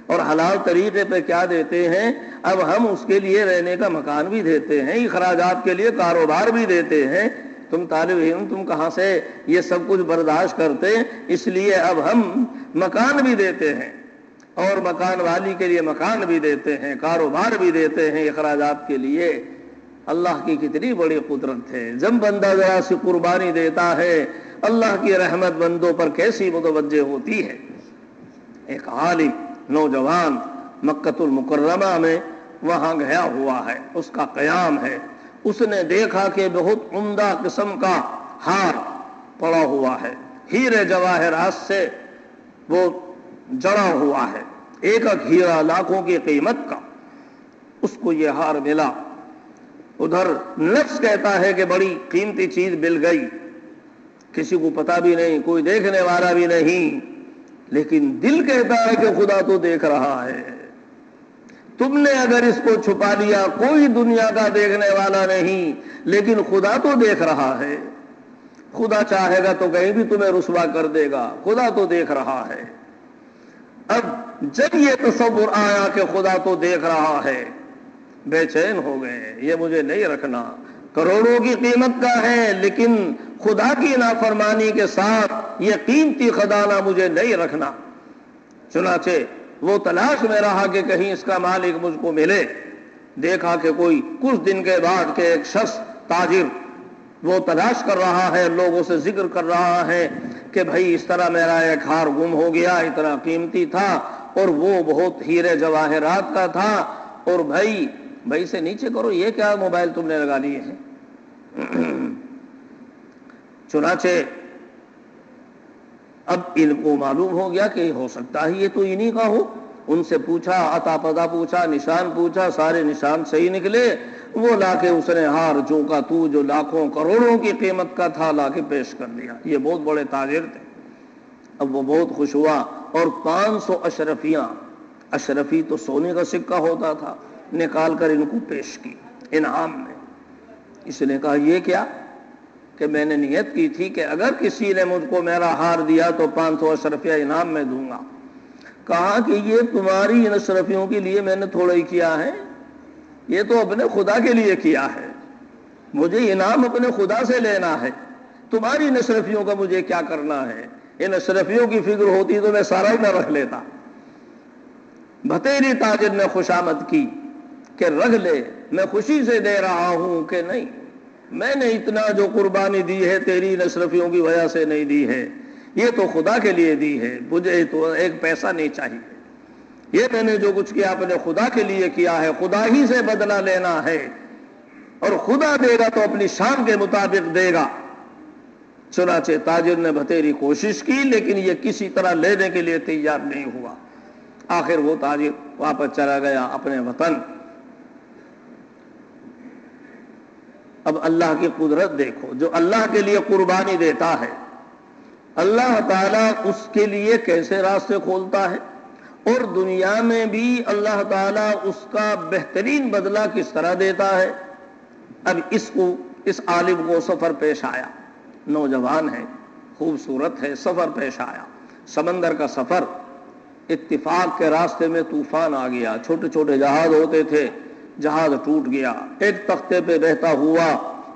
اور حلال طریقے پہ کیا دیتے ہیں؟ اب ہم اس کے لیے رہنے کا مکان بھی دیتے ہیں، اخراجات کے لیے کاروبار بھی دیتے ہیں۔ تم طالب علم، تم کہاں سے یہ سب کچھ برداشت کرتے؟ اس لیے اب ہم مکان بھی دیتے ہیں، اور مکان والی کے لیے مکان بھی دیتے ہیں، کاروبار بھی دیتے ہیں اخراجات کے لیے۔ اللہ کی کتنی بڑی قدرت ہے۔ جب بندہ ذرا سی قربانی دیتا ہے، اللہ کی رحمت بندوں پر کیسی متوجہ ہوتی ہے۔ ایک عالم نوجوان مکۃ المکرمہ میں وہاں گیا ہوا ہے، اس کا قیام ہے۔ اس نے دیکھا کہ بہت عمدہ قسم کا ہار پڑا ہوا ہے، ہیرے جواہرات سے وہ جڑا ہوا ہے، ایک ایک ہیرا لاکھوں کی قیمت کا۔ اس کو یہ ہار ملا، ادھر نفس کہتا ہے کہ بڑی قیمتی چیز مل گئی، کسی کو پتا بھی نہیں، کوئی دیکھنے والا بھی نہیں، لیکن دل کہتا ہے کہ خدا تو دیکھ رہا ہے۔ تم نے اگر اس کو چھپا لیا، کوئی دنیا کا دیکھنے والا نہیں، لیکن خدا تو دیکھ رہا ہے۔ خدا چاہے گا تو کہیں بھی تمہیں رسوا کر دے گا، خدا تو دیکھ رہا ہے۔ اب جب یہ تصور آیا کہ خدا تو دیکھ رہا ہے، بے چین ہو گئے، یہ مجھے نہیں رکھنا، کروڑوں کی قیمت کا ہے، لیکن خدا کی نافرمانی کے ساتھ یہ قیمتی خزانہ مجھے نہیں رکھنا۔ چنانچہ وہ تلاش میں رہا کہ کہیں اس کا مالک مجھ کو ملے۔ دیکھا کہ کوئی کچھ دن کے بعد کہ ایک شخص تاجر وہ تلاش کر رہا ہے، لوگوں سے ذکر کر رہا ہے کہ بھائی اس طرح میرا ایک ہار گم ہو گیا، اتنا قیمتی تھا، اور وہ بہت ہیرے جواہرات کا تھا، اور بھائی سے نیچے کرو، یہ کیا موبائل تم نے لگا لیے ہیں؟ چنانچہ اب ان کو معلوم ہو گیا کہ ہو سکتا ہے یہ تو انہی کا ہو۔ ان سے پوچھا، عطا پتا پوچھا، نشان پوچھا، سارے نشان صحیح نکلے۔ وہ لا کے اس نے ہار جو لاکھوں کروڑوں کی قیمت کا تھا لا کے پیش کر دیا۔ یہ بہت بڑے تاجر تھے۔ اب وہ بہت خوش ہوا، اور 500 اشرفیاں، اشرفی تو سونے کا سکہ ہوتا تھا، نکال کر ان کو پیش کی انعام میں۔ اس نے کہا یہ کیا؟ کہ میں نے نیت کی تھی کہ اگر کسی نے مجھ کو میرا ہار دیا تو 500 اشرفیہ انعام میں دوں گا۔ کہا کہ یہ تمہاری ان اشرفیوں کے لیے میں نے تھوڑا ہی کیا ہے، یہ تو اپنے خدا کے لیے کیا ہے، مجھے انعام اپنے خدا سے لینا ہے، تمہاری ان اشرفیوں کا مجھے کیا کرنا ہے؟ ان اشرفیوں کی فکر ہوتی تو میں سارا ہی نہ رکھ لیتا۔ بھتیری تاجر نے خوشامد کی کہ رکھ لے، میں خوشی سے دے رہا ہوں کہ نہیں، میں نے اتنا جو قربانی دی ہے تیری اشرفیوں کی وجہ سے نہیں دی ہے، یہ تو خدا کے لیے دی ہے، مجھے تو ایک پیسہ نہیں چاہیے، یہ میں نے جو کچھ کیا اپنے خدا کے لیے کیا ہے، خدا ہی سے بدلہ لینا ہے، اور خدا دے گا تو اپنی شان کے مطابق دے گا۔ چنانچہ تاجر نے بھتیری کوشش کی لیکن یہ کسی طرح لینے کے لیے تیار نہیں ہوا۔ آخر وہ تاجر واپس چلا گیا اپنے وطن۔ اب اللہ کی قدرت دیکھو، جو اللہ کے لیے قربانی دیتا ہے اللہ تعالیٰ اس کے لیے کیسے راستے کھولتا ہے، اور دنیا میں بھی اللہ تعالیٰ اس کا بہترین بدلہ کس طرح دیتا ہے۔ اب اس عالم کو سفر پیش آیا، نوجوان ہے، خوبصورت ہے، سفر پیش آیا، سمندر کا سفر، اتفاق کے راستے میں طوفان آ گیا، چھوٹے چھوٹے جہاز ہوتے تھے، جہاز ٹوٹ گیا، ایک تختے پہ بہتا ہوا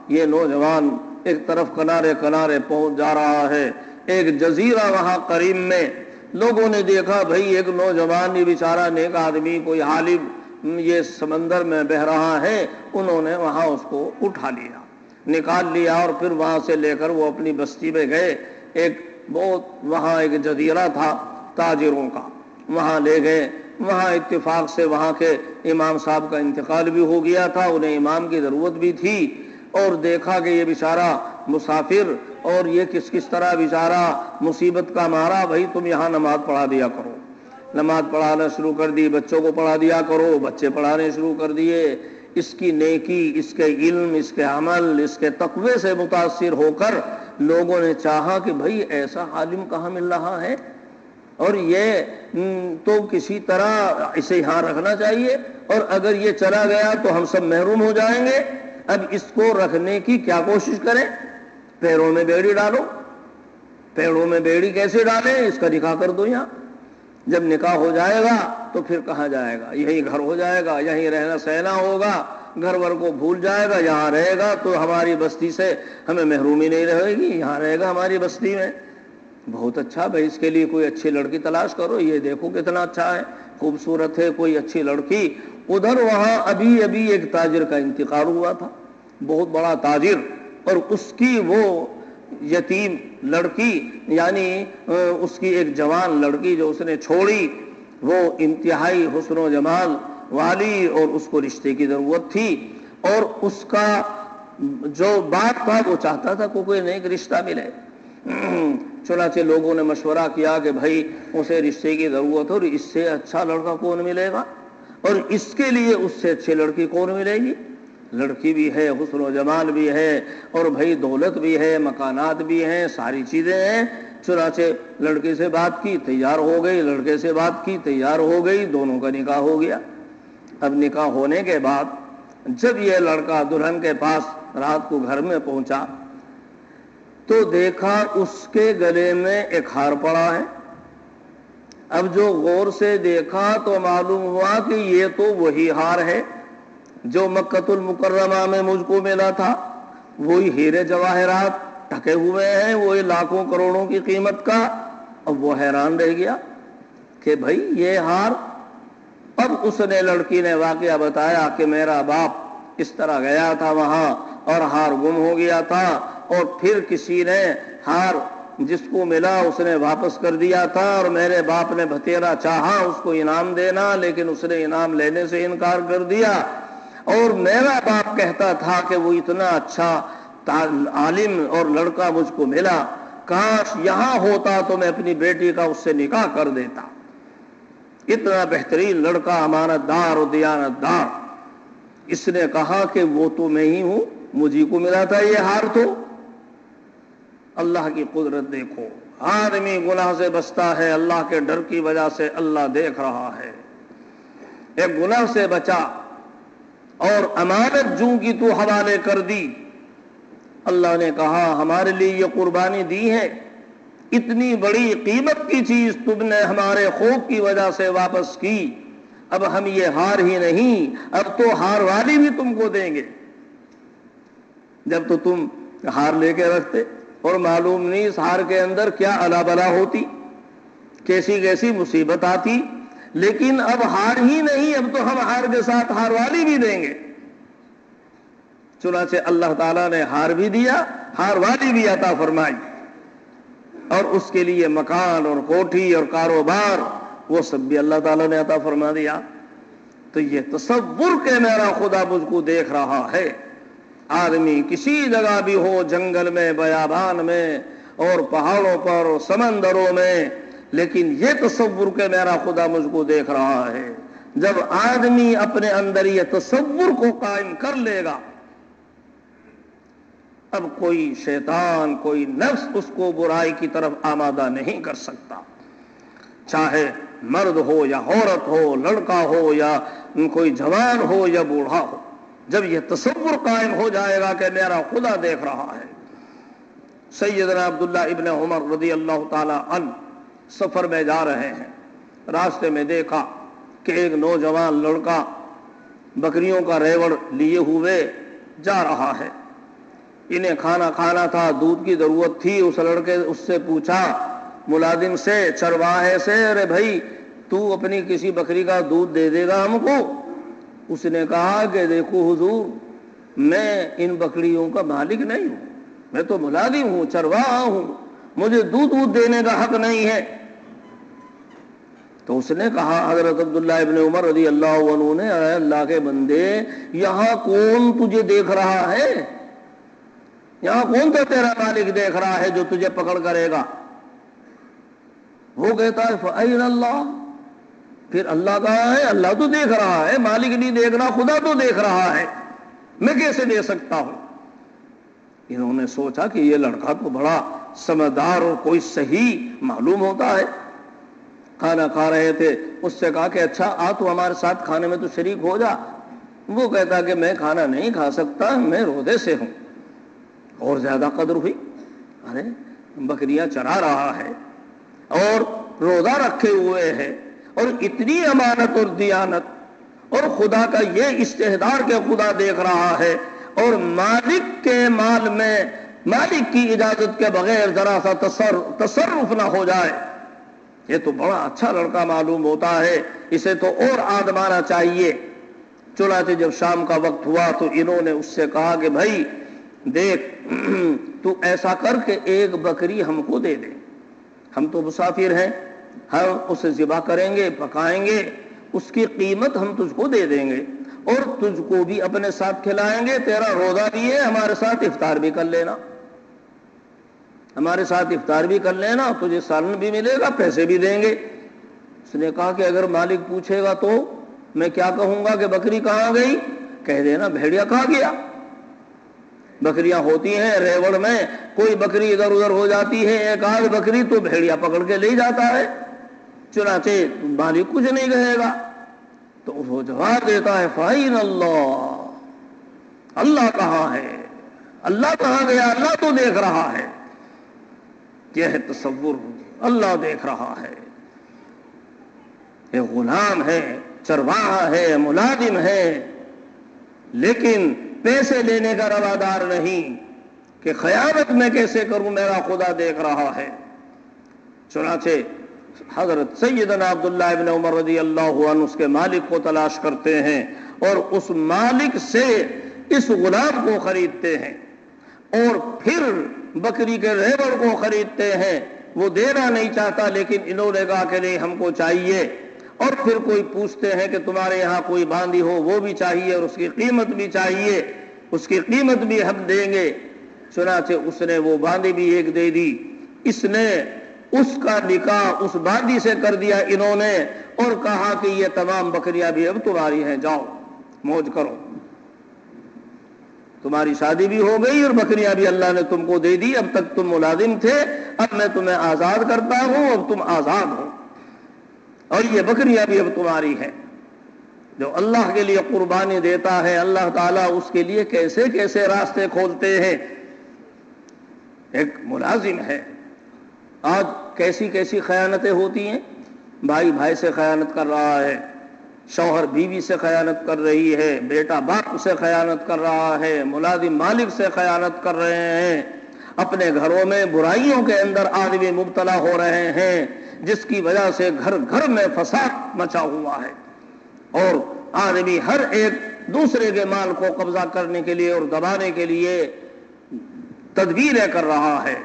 یہ نوجوان ایک طرف کنارے کنارے پہنچ جا رہا ہے، ایک جزیرہ وہاں قریب میں، لوگوں نے دیکھا بھئی ایک نوجوان یہ بیچارہ نیک آدمی کوئی عالم یہ سمندر میں بہ رہا ہے، انہوں نے وہاں اس کو اٹھا لیا، نکال لیا، اور پھر وہاں سے لے کر وہ اپنی بستی میں گئے، ایک بہت وہاں ایک جزیرہ تھا تاجروں کا، وہاں لے گئے، وہاں اتفاق سے وہاں کے امام صاحب کا انتقال بھی ہو گیا تھا، انہیں امام کی ضرورت بھی تھی، اور دیکھا کہ یہ بیچارہ مسافر اور یہ کس طرح بیچارہ مصیبت کا مارا، بھائی تم یہاں نماز پڑھا دیا کرو، نماز پڑھانا شروع کر دی، بچوں کو پڑھا دیا کرو، بچے پڑھانے شروع کر دیے، اس کی نیکی، اس کے علم، اس کے عمل، اس کے تقوی سے متاثر ہو کر لوگوں نے چاہا کہ بھئی ایسا عالم کہاں مل رہا ہے، اور یہ تو کسی طرح اسے یہاں رکھنا چاہیے، اور اگر یہ چلا گیا تو ہم سب محروم ہو جائیں گے۔ اب اس کو رکھنے کی کیا کوشش کریں، پیروں میں بیڑی ڈالو، پیڑوں میں بیڑی کیسے ڈالیں، اس کا نکاح کر دو یہاں، جب نکاح ہو جائے گا تو پھر کہاں جائے گا، یہیں گھر ہو جائے گا، یہیں رہنا سہنا ہوگا، گھر ور کو بھول جائے گا، یہاں رہے گا تو ہماری بستی سے ہمیں محرومی نہیں رہے گی، یہاں رہے گا ہماری بستی میں۔ بہت اچھا بھائی، اس کے لیے کوئی اچھی لڑکی تلاش کرو، یہ دیکھو کتنا اچھا ہے، خوبصورت ہے، کوئی اچھی لڑکی۔ ادھر وہاں ابھی ایک تاجر کا انتقال ہوا تھا، بہت بڑا تاجر، اور اس کی وہ یتیم لڑکی، یعنی اس کی ایک جوان لڑکی جو اس نے چھوڑی، وہ انتہائی حسن و جمال والی، اور اس کو رشتے کی ضرورت تھی، اور اس کا جو باپ تھا وہ چاہتا تھا کہ کوئی نیک رشتہ ملے۔ چنانچہ لوگوں نے مشورہ کیا کہ بھائی اسے رشتے کی ضرورت ہے، اور اس سے اچھا لڑکا کون ملے گا، اور اس کے لیے اس سے اچھی لڑکی کون ملے گی، لڑکی بھی ہے، حسن و جمال بھی ہے، اور بھائی دولت بھی ہے، مکانات بھی ہیں، ساری چیزیں ہیں۔ چنانچہ لڑکی سے بات کی، تیار ہو گئی، لڑکے سے بات کی، تیار ہو گئی، دونوں کا نکاح ہو گیا۔ اب نکاح ہونے کے بعد جب یہ لڑکا دلہن کے پاس رات کو گھر میں پہنچا تو دیکھا اس کے گلے میں ایک ہار پڑا ہے۔ اب جو غور سے دیکھا تو معلوم ہوا کہ یہ تو وہی ہار ہے جو مکۃ المکرمہ میں مجھ کو ملا تھا، وہی ہیرے جواہرات ٹکے ہوئے ہیں، وہی لاکھوں کروڑوں کی قیمت کا۔ اب وہ حیران رہ گیا کہ بھائی یہ ہار۔ اب اس نے لڑکی نے واقعہ بتایا کہ میرا باپ اس طرح گیا تھا وہاں اور ہار گم ہو گیا تھا، اور پھر کسی نے ہار جس کو ملا اس نے واپس کر دیا تھا، اور میرے باپ نے بھتیرا چاہا اس کو انعام دینا لیکن اس نے انعام لینے سے انکار کر دیا، اور میرا باپ کہتا تھا کہ وہ اتنا اچھا عالم اور لڑکا مجھ کو ملا، کاش یہاں ہوتا تو میں اپنی بیٹی کا اس سے نکاح کر دیتا، اتنا بہترین لڑکا، امانت دار اور دیانت دار۔ اس نے کہا کہ وہ تو میں ہی ہوں، مجھے کو ملا تھا یہ ہار۔ تو اللہ کی قدرت دیکھو، آدمی گناہ سے بچتا ہے، اللہ کے ڈر کی وجہ سے اللہ دیکھ رہا ہے۔ ایک گناہ سے بچا اور امانت جوں کی تو حوالے کر دی، اللہ نے کہا ہمارے لیے یہ قربانی دی ہے، اتنی بڑی قیمت کی چیز تم نے ہمارے خوف کی وجہ سے واپس کی، اب ہم یہ ہار ہی نہیں، اب تو ہار والی بھی تم کو دیں گے۔ جب تو تم ہار لے کے رکھتے اور معلوم نہیں اس ہار کے اندر کیا الا بلا ہوتی، کیسی کیسی مصیبت آتی، لیکن اب ہار ہی نہیں، اب تو ہم ہار کے ساتھ ہار والی بھی دیں گے۔ چنانچہ اللہ تعالیٰ نے ہار بھی دیا، ہار والی بھی عطا فرمائی، اور اس کے لیے مکان اور کوٹھی اور کاروبار وہ سب بھی اللہ تعالیٰ نے عطا فرما دیا۔ تو یہ تصور کہ میرا خدا مجھ کو دیکھ رہا ہے، آدمی کسی جگہ بھی ہو، جنگل میں، بیابان میں، اور پہاڑوں پر اور سمندروں میں، لیکن یہ تصور کہ میرا خدا مجھ کو دیکھ رہا ہے، جب آدمی اپنے اندر یہ تصور کو قائم کر لے گا، اب کوئی شیطان، کوئی نفس اس کو برائی کی طرف آمادہ نہیں کر سکتا، چاہے مرد ہو یا عورت ہو، لڑکا ہو یا کوئی جوان ہو یا بوڑھا ہو۔ جب یہ تصور قائم ہو جائے گا کہ میرا خدا دیکھ رہا ہے۔ سیدنا عبداللہ ابن عمر رضی اللہ تعالی عنہ سفر میں جا رہے ہیں، راستے میں دیکھا کہ ایک نوجوان لڑکا بکریوں کا ریوڑ لیے ہوئے جا رہا ہے۔ انہیں کھانا کھانا تھا، دودھ کی ضرورت تھی۔ اس لڑکے اس سے پوچھا، ملازم سے، چرواہے سے، ارے بھائی تو اپنی کسی بکری کا دودھ دے دے گا ہم کو؟ اس نے کہا کہ دیکھو حضور، میں ان بکریوں کا مالک نہیں ہوں، میں تو ملازم ہوں، چرواہا ہوں، مجھے دودھ دینے کا حق نہیں ہے۔ تو اس نے کہا، حضرت عبداللہ ابن عمر رضی اللہ عنہ نے، اے اللہ کے بندے، یہاں کون تجھے دیکھ رہا ہے؟ یہاں کون تو تیرا مالک دیکھ رہا ہے جو تجھے پکڑ کرے گا؟ وہ کہتا ہے فَأَيْنَ اللَّهُ، پھر اللہ کہا ہے، اللہ تو دیکھ رہا ہے، مالک نہیں دیکھ رہا، خدا تو دیکھ رہا ہے، میں کیسے دے سکتا ہوں؟ انہوں نے سوچا کہ یہ لڑکا تو بڑا سمجھدار اور کوئی صحیح معلوم ہوتا ہے۔ کھانا کھا رہے تھے، اس سے کہا کہ اچھا آ تو ہمارے ساتھ کھانے میں تو شریک ہو جا۔ وہ کہتا کہ میں کھانا نہیں کھا سکتا، میں روزے سے ہوں۔ اور زیادہ قدر ہوئی، ارے بکریاں چرا رہا ہے اور روزہ رکھے ہوئے ہے، اور اتنی امانت اور دیانت، اور خدا کا یہ استحضار کہ خدا دیکھ رہا ہے، اور مالک کے مال میں مالک کی اجازت کے بغیر ذرا سا تصرف نہ ہو جائے، یہ تو بڑا اچھا لڑکا معلوم ہوتا ہے، اسے تو اور آزمانا چاہیے۔ چنانچہ جب شام کا وقت ہوا تو انہوں نے اس سے کہا کہ بھائی دیکھ، تو ایسا کر کے ایک بکری ہم کو دے دے، ہم تو مسافر ہیں، ہم اسے ذبح کریں گے، پکائیں گے، اس کی قیمت ہم تجھ کو دے دیں گے، اور تجھ کو بھی اپنے ساتھ کھلائیں گے، تیرا روزہ بھی ہے، ہمارے ساتھ افطار بھی کر لینا، ہمارے ساتھ افطار بھی کر لینا، تجھے سالن بھی ملے گا، پیسے بھی دیں گے۔ اس نے کہا کہ اگر مالک پوچھے گا تو میں کیا کہوں گا کہ بکری کہاں گئی؟ کہہ دینا بھیڑیا کھا گیا۔ بکریاں ہوتی ہیں ریوڑ میں، کوئی بکری ادھر ادھر ہو جاتی ہے، ایک آدھ بکری تو بھیڑیا پکڑ کے لے جاتا ہے، چنانچہ مالک کچھ نہیں کہے گا۔ تو وہ جواب دیتا ہے فَأَيْنَ اللَّهُ، اللہ کہاں ہے؟ اللہ کہاں گیا؟ اللہ تو دیکھ رہا ہے۔ یہ ہے تصور، اللہ دیکھ رہا ہے۔ یہ غلام ہے، چرواہا ہے، ملازم ہے، لیکن پیسے لینے کا روادار نہیں کہ خیانت میں کیسے کروں، میرا خدا دیکھ رہا ہے۔ چنانچہ حضرت سیدنا عبداللہ ابن عمر رضی اللہ عنہ اس کے مالک کو تلاش کرتے ہیں، اور اس مالک سے اس غلام کو خریدتے ہیں، اور پھر بکری کے ریوڑ کو خریدتے ہیں۔ وہ دینا نہیں چاہتا، لیکن انہوں نے کہا کہ نہیں ہم کو چاہیے، اور پھر کوئی پوچھتے ہیں کہ تمہارے یہاں کوئی باندھی ہو، وہ بھی چاہیے، اور اس کی قیمت بھی چاہیے، اس کی قیمت بھی ہم دیں گے۔ چنانچہ اس نے وہ باندھی بھی ایک دے دی، اس نے اس کا نکاح اس باندھی سے کر دیا انہوں نے، اور کہا کہ یہ تمام بکریاں بھی اب تمہاری ہیں، جاؤ موج کرو، تمہاری شادی بھی ہو گئی اور بکریاں بھی اللہ نے تم کو دے دی، اب تک تم ملازم تھے، اب میں تمہیں آزاد کرتا ہوں، اب تم آزاد ہو، اور یہ بکریاں بھی اب تمہاری ہیں۔ جو اللہ کے لیے قربانی دیتا ہے، اللہ تعالیٰ اس کے لیے کیسے کیسے راستے کھولتے ہیں۔ ایک ملازم ہے، آج کیسی کیسی خیانتیں ہوتی ہیں، بھائی بھائی سے خیانت کر رہا ہے، شوہر بیوی سے خیانت کر رہی ہے، بیٹا باپ سے خیانت کر رہا ہے، ملازم مالک سے خیانت کر رہے ہیں، اپنے گھروں میں برائیوں کے اندر آدمی مبتلا ہو رہے ہیں، جس کی وجہ سے گھر گھر میں فساد مچا ہوا ہے، اور آدمی ہر ایک دوسرے کے مال کو قبضہ کرنے کے لیے اور دبانے کے لیے تدبیریں کر رہا ہے،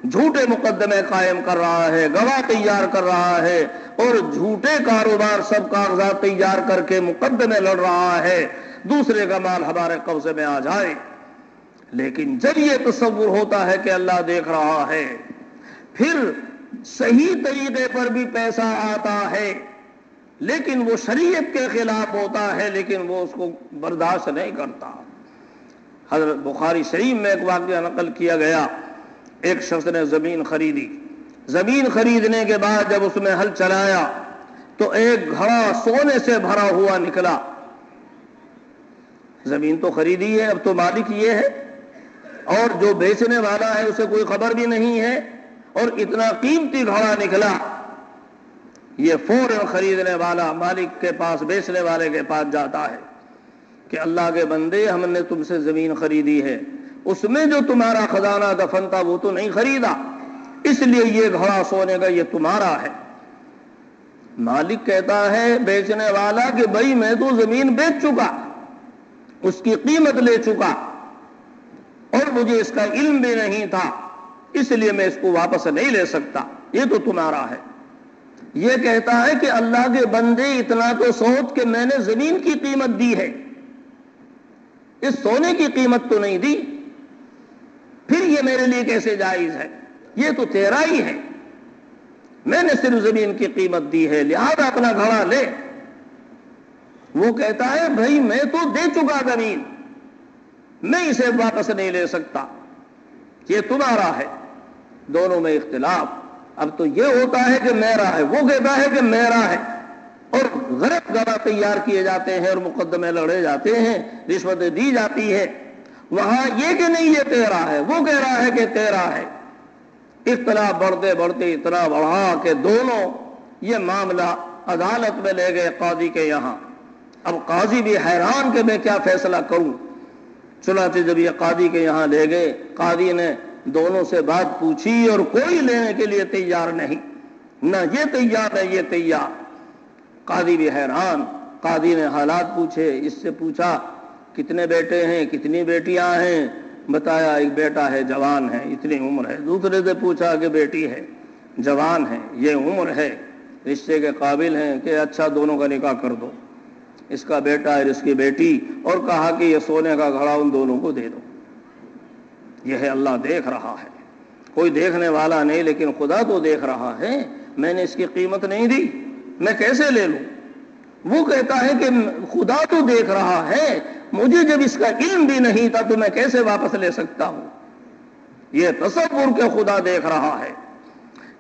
جھوٹے مقدمے قائم کر رہا ہے، گواہ تیار کر رہا ہے، اور جھوٹے کاروبار سب کاغذات تیار کر کے مقدمے لڑ رہا ہے دوسرے کا مال ہمارے قبضے میں آ جائے۔ لیکن جب یہ تصور ہوتا ہے کہ اللہ دیکھ رہا ہے، پھر صحیح طریقے پر بھی پیسہ آتا ہے لیکن وہ شریعت کے خلاف ہوتا ہے، لیکن وہ اس کو برداشت نہیں کرتا۔ حضرت بخاری شریف میں ایک واقعہ نقل کیا گیا، ایک شخص نے زمین خریدی، زمین خریدنے کے بعد جب اس میں ہل چلایا تو ایک گھڑا سونے سے بھرا ہوا نکلا۔ زمین تو خریدی ہے، اب تو مالک یہ ہے، اور جو بیچنے والا ہے اسے کوئی خبر بھی نہیں ہے، اور اتنا قیمتی گھڑا نکلا۔ یہ فوراً خریدنے والا مالک کے پاس، بیچنے والے کے پاس جاتا ہے کہ اللہ کے بندے، ہم نے تم سے زمین خریدی ہے، اس میں جو تمہارا خزانہ دفن تھا وہ تو نہیں خریدا، اس لیے یہ گھڑا سونے کا یہ تمہارا ہے۔ مالک کہتا ہے بیچنے والا کہ بھائی میں تو زمین بیچ چکا، اس کی قیمت لے چکا، اور مجھے اس کا علم بھی نہیں تھا، اس لیے میں اس کو واپس نہیں لے سکتا، یہ تو تمہارا ہے۔ یہ کہتا ہے کہ اللہ کے بندے اتنا تو سوچ کہ میں نے زمین کی قیمت دی ہے، اس سونے کی قیمت تو نہیں دی، پھر یہ میرے لیے کیسے جائز ہے؟ یہ تو تیرا ہی ہے، میں نے صرف زمین کی قیمت دی ہے، لہذا اپنا گھڑا لے۔ وہ کہتا ہے بھائی میں تو دے چکا زمین، میں اسے واپس نہیں لے سکتا، یہ تمہارا ہے۔ دونوں میں اختلاف۔ اب تو یہ ہوتا ہے کہ میرا ہے، وہ کہتا ہے کہ میرا ہے، اور غلط گواہ تیار کیے جاتے ہیں اور مقدمے لڑے جاتے ہیں، رشوتیں دی جاتی ہے۔ وہاں یہ کہ نہیں یہ تیرا ہے، وہ کہہ رہا ہے کہ تیرا ہے۔ اختلاف بڑھتے بڑھتے اتنا بڑھا کہ دونوں یہ معاملہ عدالت میں لے گئے قاضی کے یہاں۔ اب قاضی بھی حیران کہ میں کیا فیصلہ کروں۔ چنانچہ جب یہ قاضی کے یہاں لے گئے، قاضی نے دونوں سے بات پوچھی اور کوئی لینے کے لیے تیار نہیں، نہ یہ تیار نہ یہ تیار۔ قاضی بھی حیران۔ قاضی نے حالات پوچھے، اس سے پوچھا کتنے بیٹے ہیں، کتنی بیٹیاں ہیں، بتایا ایک بیٹا ہے، جوان ہے، اتنی عمر ہے۔ دوسرے سے پوچھا کہ بیٹی ہے، جوان ہے، یہ عمر ہے، رشتے کے قابل ہیں، کہ اچھا دونوں کا نکاح کر دو، اس کا بیٹا اور اس کی بیٹی، اور کہا کہ یہ سونے کا گھڑا ان دونوں کو دے دو۔ یہ ہے اللہ دیکھ رہا ہے، کوئی دیکھنے والا نہیں، لیکن خدا تو دیکھ رہا ہے۔ میں نے اس کی قیمت نہیں دی، میں کیسے لے لوں؟ وہ کہتا ہے کہ خدا تو دیکھ رہا ہے، مجھے جب اس کا علم بھی نہیں تھا تو میں کیسے واپس لے سکتا ہوں؟ یہ تصور کہ خدا دیکھ رہا ہے۔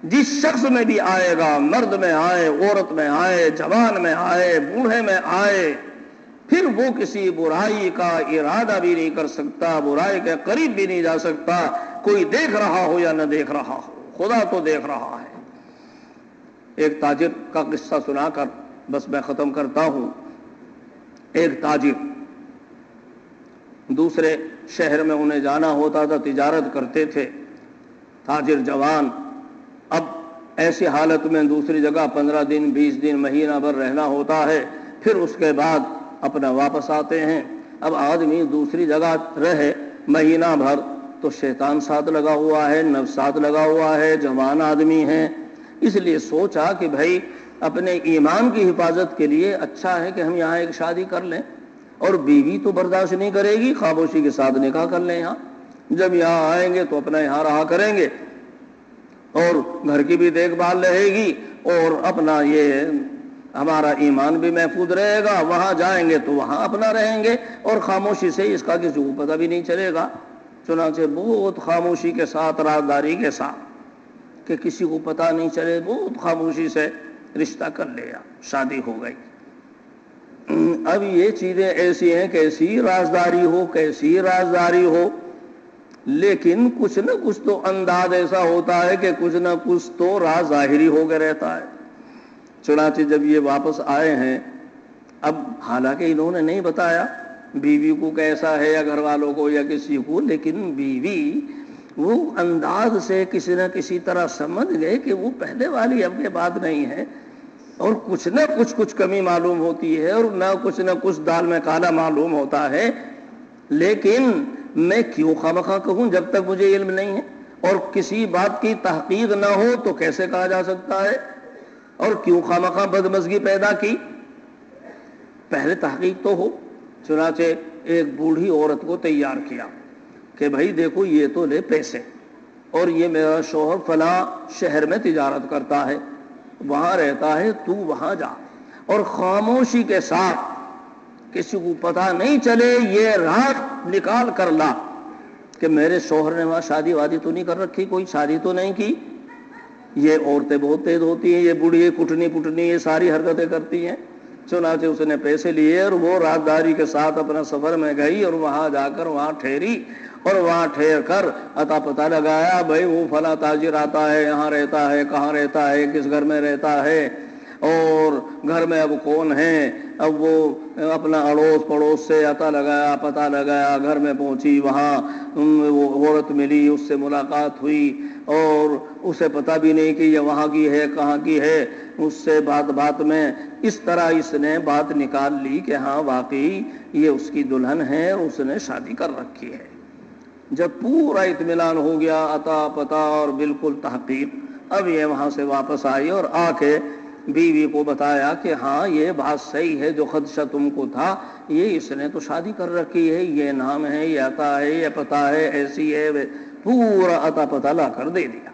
جس شخص میں بھی آئے گا، مرد میں آئے، عورت میں آئے، جوان میں آئے، بوڑھے میں آئے، پھر وہ کسی برائی کا ارادہ بھی نہیں کر سکتا، برائی کے قریب بھی نہیں جا سکتا، کوئی دیکھ رہا ہو یا نہ دیکھ رہا ہو، خدا تو دیکھ رہا ہے۔ ایک تاجر کا قصہ سنا کر بس میں ختم کرتا ہوں۔ ایک تاجر دوسرے شہر میں انہیں جانا ہوتا تھا، تجارت کرتے تھے، تاجر جوان۔ اب ایسی حالت میں دوسری جگہ 15 دن 20 دن مہینہ بھر رہنا ہوتا ہے، پھر اس کے بعد اپنا واپس آتے ہیں۔ اب آدمی دوسری جگہ رہے مہینہ بھر تو شیطان ساتھ لگا ہوا ہے، نفس ساتھ لگا ہوا ہے، جوان آدمی ہے، اس لیے سوچا کہ بھائی اپنے ایمان کی حفاظت کے لیے اچھا ہے کہ ہم یہاں ایک شادی کر لیں، اور بیوی تو برداشت نہیں کرے گی، خاموشی کے ساتھ نکاح کر لیں یہاں، جب یہاں آئیں گے تو اپنا یہاں رہا کریں گے، اور گھر کی بھی دیکھ بھال رہے گی، اور اپنا یہ ہمارا ایمان بھی محفوظ رہے گا، وہاں جائیں گے تو وہاں اپنا رہیں گے، اور خاموشی سے اس کا کسی کو پتہ بھی نہیں چلے گا۔ چنانچہ بہت خاموشی کے ساتھ، رازداری کے ساتھ، کہ کسی کو پتہ نہیں چلے، بہت خاموشی سے رشتہ کر لیا، شادی ہو گئی۔ اب یہ چیزیں ایسی ہیں، کیسی رازداری ہو، کیسی رازداری ہو، لیکن کچھ نہ کچھ تو انداز ایسا ہوتا ہے کہ کچھ نہ کچھ تو راز ظاہری ہو کے رہتا ہے۔ چنانچہ جب یہ واپس آئے ہیں، اب حالانکہ انہوں نے نہیں بتایا بیوی کو کیسا ہے، یا گھر والوں کو یا کسی کو، لیکن بیوی وہ انداز سے کسی نہ کسی طرح سمجھ گئے کہ وہ پہلے والی اب کے بعد نہیں ہے، اور کچھ نہ کچھ کمی معلوم ہوتی ہے، اور نہ کچھ دال میں کالا معلوم ہوتا ہے، لیکن میں کیوں خواہ کہوں جب تک مجھے علم نہیں ہے، اور کسی بات کی تحقیق نہ ہو تو کیسے کہا جا سکتا ہے، اور کیوں خواہ بدمزگی پیدا کی، پہلے تحقیق تو ہو۔ چنانچہ ایک بوڑھی عورت کو تیار کیا کہ بھائی دیکھو یہ تو لے پیسے، اور یہ میرا شوہر فلاں شہر میں تجارت کرتا ہے، وہاں رہتا ہے، تو وہاں جا اور خاموشی کے ساتھ کسی کو پتہ نہیں چلے یہ رات نکال کر لا کہ میرے شوہر نے وہاں شادی وادی تو نہیں کر رکھی، کوئی شادی تو نہیں کی۔ یہ عورتیں بہت تیز ہوتی ہیں، یہ بوڑھی کٹنی یہ ساری حرکتیں کرتی ہیں۔ چنانچہ اس نے پیسے لیے اور وہ رازداری کے ساتھ اپنا سفر میں گئی، اور وہاں جا کر وہاں ٹھہری، اور وہاں ٹھہر کر اتا پتہ لگایا بھائی وہ فلاں تاجر آتا ہے، یہاں رہتا ہے، کہاں رہتا ہے، کس گھر میں رہتا ہے، اور گھر میں اب کون ہے۔ اب وہ اپنا اڑوس پڑوس سے اتا لگایا، پتہ لگایا، گھر میں پہنچی، وہاں وہ عورت ملی، اس سے ملاقات ہوئی، اور اسے پتہ بھی نہیں کہ یہ وہاں کی ہے کہاں کی ہے۔ اس سے بات میں اس طرح اس نے بات نکال لی کہ ہاں واقعی یہ اس کی دلہن ہے اور اس نے شادی کر رکھی ہے۔ جب پورا اطمینان ہو گیا، عطا پتہ اور بالکل تحقیق، اب یہ وہاں سے واپس آئی اور آ کے بیوی کو بتایا کہ ہاں یہ بات صحیح ہے، جو خدشہ تم کو تھا یہ اس نے تو شادی کر رکھی ہے، یہ نام ہے، یہ عطا ہے، یہ پتہ ہے، ایسی ہے، پورا عطا پتہ لا کر دے دیا۔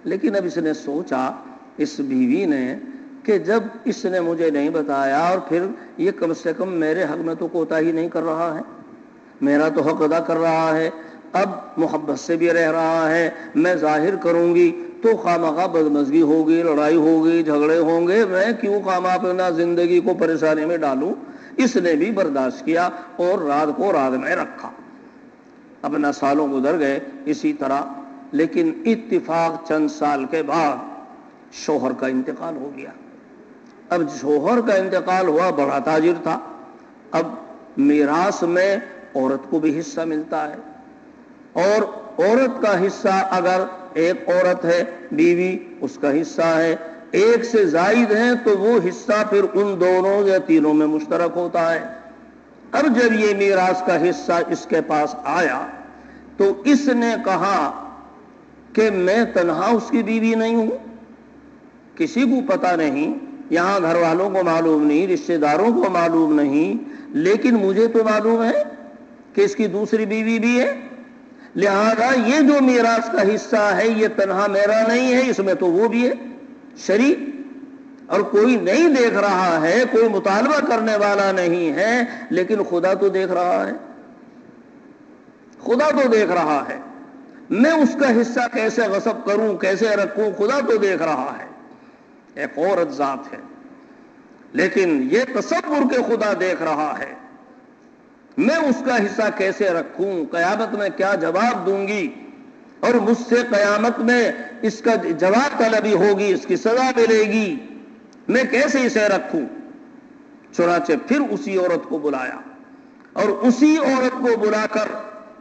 لیکن اب اس نے سوچا، اس بیوی نے، کہ جب اس نے مجھے نہیں بتایا اور پھر یہ کم سے کم میرے حق میں تو کوتاہی نہیں کر رہا ہے، میرا تو حق ادا کر رہا ہے، اب محبت سے بھی رہ رہا ہے، میں ظاہر کروں گی تو خواہ بدمزگی ہوگی، لڑائی ہوگی، جھگڑے ہوں گے، میں کیوں خواہ اپنا زندگی کو پریشانی میں ڈالوں۔ اس نے بھی برداشت کیا اور رات کو رات میں رکھا۔ اپنا سالوں گزر گئے اسی طرح، لیکن اتفاق چند سال کے بعد شوہر کا انتقال ہو گیا۔ اب شوہر کا انتقال ہوا، بڑا تاجر تھا، اب میراث میں عورت کو بھی حصہ ملتا ہے، اور عورت کا حصہ اگر ایک عورت ہے بیوی، اس کا حصہ ہے، ایک سے زائد ہیں تو وہ حصہ پھر ان دونوں یا تینوں میں مشترک ہوتا ہے۔ اب جب یہ میراث کا حصہ اس کے پاس آیا تو اس نے کہا کہ میں تنہا اس کی بیوی نہیں ہوں، کسی کو پتہ نہیں، یہاں گھر والوں کو معلوم نہیں، رشتہ داروں کو معلوم نہیں، لیکن مجھے تو معلوم ہے کہ اس کی دوسری بیوی بھی ہے، لہذا یہ جو میراث کا حصہ ہے یہ تنہا میرا نہیں ہے، اس میں تو وہ بھی ہے شریک، اور کوئی نہیں دیکھ رہا ہے، کوئی مطالبہ کرنے والا نہیں ہے، لیکن خدا تو دیکھ رہا ہے، خدا تو دیکھ رہا ہے، میں اس کا حصہ کیسے غصب کروں، کیسے رکھوں، خدا تو دیکھ رہا ہے۔ ایک عورت ذات ہے، لیکن یہ تصور کہ خدا دیکھ رہا ہے، میں اس کا حصہ کیسے رکھوں، قیامت میں کیا جواب دوں گی، اور مجھ سے قیامت میں اس کا جواب طلبی ہوگی، اس کی سزا ملے گی، میں کیسے اسے رکھوں۔ چنانچہ پھر اسی عورت کو بلایا، اور اسی عورت کو بلا کر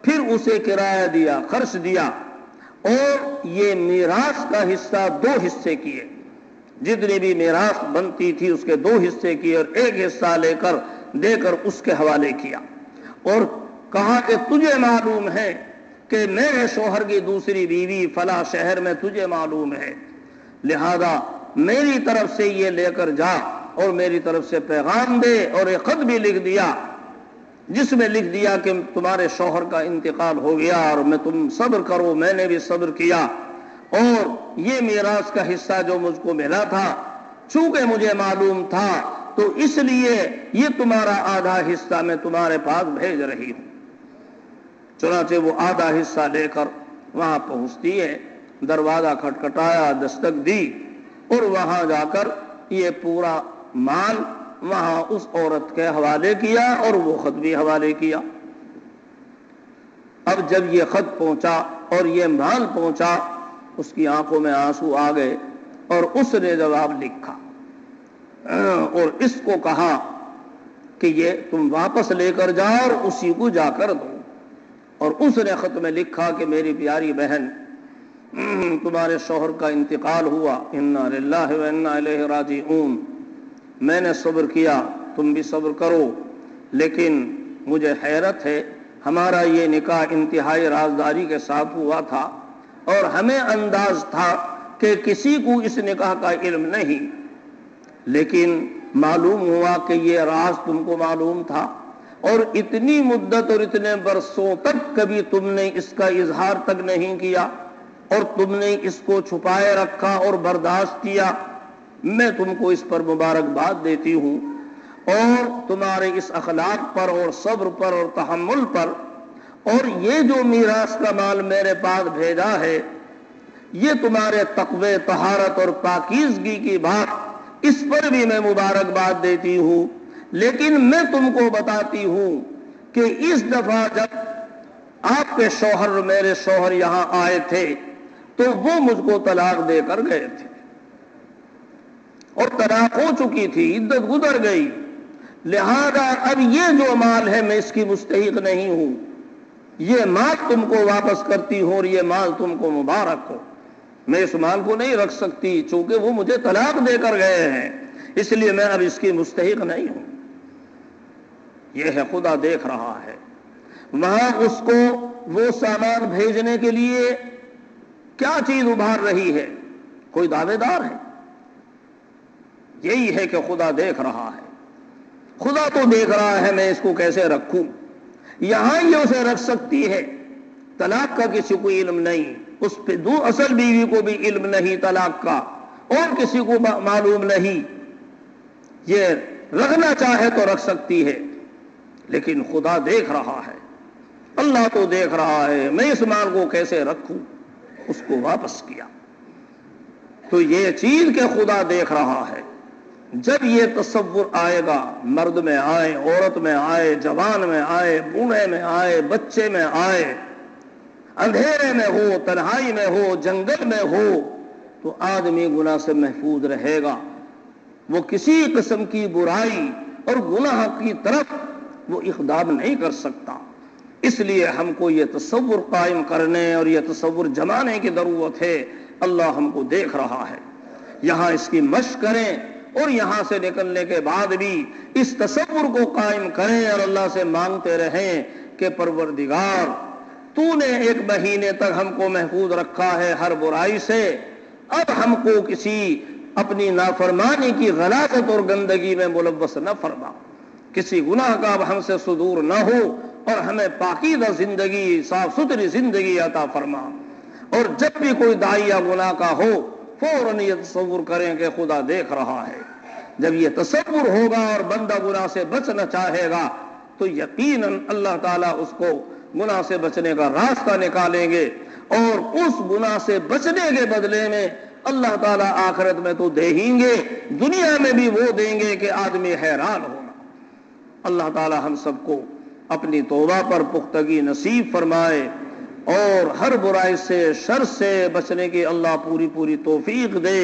پھر اسے کرایہ دیا، خرچ دیا، اور یہ میراث کا حصہ دو حصے کیے، جتنی بھی میراث بنتی تھی اس کے دو حصے کیے، اور ایک حصہ دے کر اس کے حوالے کیا، اور کہا کہ تجھے معلوم ہے کہ میرے شوہر کی دوسری بیوی فلاں شہر میں تجھے معلوم ہے، لہذا میری طرف سے یہ لے کر جا اور میری طرف سے پیغام دے، اور ایک خط بھی لکھ دیا جس میں لکھ دیا کہ تمہارے شوہر کا انتقال ہو گیا اور میں تم صبر کرو، میں نے بھی صبر کیا، اور یہ میراث کا حصہ جو مجھ کو ملا تھا چونکہ مجھے معلوم تھا تو اس لیے یہ تمہارا آدھا حصہ میں تمہارے پاس بھیج رہی ہوں۔ چنانچہ وہ آدھا حصہ لے کر وہاں پہنچتی ہے، دروازہ کھٹکھٹایا، دستک دی، اور وہاں جا کر یہ پورا مال وہاں اس عورت کے حوالے کیا، اور وہ خط بھی حوالے کیا۔ اب جب یہ خط پہنچا اور یہ مال پہنچا، اس کی آنکھوں میں آنسو آ گئے، اور اس نے جواب لکھا اور اس کو کہا کہ یہ تم واپس لے کر جاؤ اور اسی کو جا کر دو، اور اس نے خط میں لکھا کہ میری پیاری بہن تمہارے شوہر کا انتقال ہوا، انا للہ و انا الیہ راجعون۔ میں نے صبر کیا، تم بھی صبر کرو، لیکن مجھے حیرت ہے، ہمارا یہ نکاح انتہائی رازداری کے ساتھ ہوا تھا اور ہمیں انداز تھا کہ کسی کو اس نکاح کا علم نہیں، لیکن معلوم ہوا کہ یہ راز تم کو معلوم تھا، اور اتنی مدت اور اتنے برسوں تک کبھی تم نے اس کا اظہار تک نہیں کیا اور تم نے اس کو چھپائے رکھا اور برداشت کیا۔ میں تم کو اس پر مبارکباد دیتی ہوں، اور تمہارے اس اخلاق پر اور صبر پر اور تحمل پر، اور یہ جو میراث کا مال میرے پاس بھیجا ہے، یہ تمہارے تقوی، طہارت اور پاکیزگی کی بات، اس پر بھی میں مبارکباد دیتی ہوں۔ لیکن میں تم کو بتاتی ہوں کہ اس دفعہ جب آپ کے شوہر، میرے شوہر یہاں آئے تھے تو وہ مجھ کو طلاق دے کر گئے تھے، اور طلاق ہو چکی تھی، عدت گزر گئی، لہذا اب یہ جو مال ہے میں اس کی مستحق نہیں ہوں، یہ مال تم کو واپس کرتی ہوں اور یہ مال تم کو مبارک ہو۔ میں اس مال کو نہیں رکھ سکتی چونکہ وہ مجھے طلاق دے کر گئے ہیں، اس لیے میں اب اس کی مستحق نہیں ہوں۔ یہ ہے خدا دیکھ رہا ہے، وہاں اس کو وہ سامان بھیجنے کے لیے کیا چیز ابھار رہی ہے؟ کوئی دعوے دار ہے؟ یہی ہے کہ خدا دیکھ رہا ہے، خدا تو دیکھ رہا ہے میں اس کو کیسے رکھوں۔ یہاں یہ اسے رکھ سکتی ہے، طلاق کا کسی کو علم نہیں، اس پہ دو اصل بیوی کو بھی علم نہیں طلاق کا، اور کسی کو معلوم نہیں، یہ رکھنا چاہے تو رکھ سکتی ہے، لیکن خدا دیکھ رہا ہے، اللہ تو دیکھ رہا ہے میں اس مال کو کیسے رکھوں، اس کو واپس کیا۔ تو یہ چیز کہ خدا دیکھ رہا ہے، جب یہ تصور آئے گا، مرد میں آئے، عورت میں آئے، جوان میں آئے، بوڑھے میں آئے، بچے میں آئے، اندھیرے میں ہو، تنہائی میں ہو، جنگل میں ہو، تو آدمی گناہ سے محفوظ رہے گا، وہ کسی قسم کی برائی اور گناہ کی طرف وہ اقدام نہیں کر سکتا۔ اس لیے ہم کو یہ تصور قائم کرنے اور یہ تصور جمانے کی ضرورت ہے، اللہ ہم کو دیکھ رہا ہے، یہاں اس کی مشق کریں، اور یہاں سے نکلنے کے بعد بھی اس تصور کو قائم کریں اور اللہ سے مانگتے رہیں کہ پروردگار تو نے 1 مہینے تک ہم کو محفوظ رکھا ہے ہر برائی سے، اب ہم کو کسی اپنی نافرمانی کی غلاظت اور گندگی میں ملوث نہ فرما، کسی گناہ کا اب ہم سے صدور نہ ہو، اور ہمیں پاکیزہ زندگی، صاف ستھری زندگی عطا فرما۔ اور جب بھی کوئی داعیہ گناہ کا ہو، فوراً یہ تصور کریں کہ خدا دیکھ رہا ہے۔ جب یہ تصور ہوگا اور بندہ گناہ سے بچنا چاہے گا تو یقیناً اللہ تعالیٰ اس کو گناہ سے بچنے کا راستہ نکالیں گے، اور اس گناہ سے بچنے کے بدلے میں اللہ تعالیٰ آخرت میں تو دے ہی گے، دنیا میں بھی وہ دیں گے کہ آدمی حیران ہوگا۔ اللہ تعالیٰ ہم سب کو اپنی توبہ پر پختگی نصیب فرمائے، اور ہر برائی سے، شر سے بچنے کی اللہ پوری توفیق دے،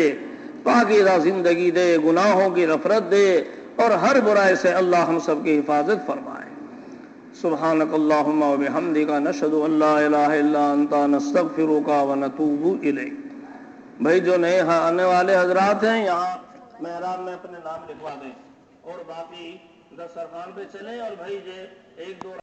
پاکیزہ زندگی دے، گناہوں کی نفرت دے، اور ہر برائی سے اللہ ہم سب کی حفاظت فرمائے۔ سبحانک اللہم و بحمدک، نشہد ان لا الہ الا انت، نستغفرک و نتوب الیک۔ بھائی جو نئے آنے والے حضرات ہیں یہاں محراب میں اپنے نام لکھوا دیں، اور باقی دسترخوان پہ چلیں، اور بھائی جو 1-2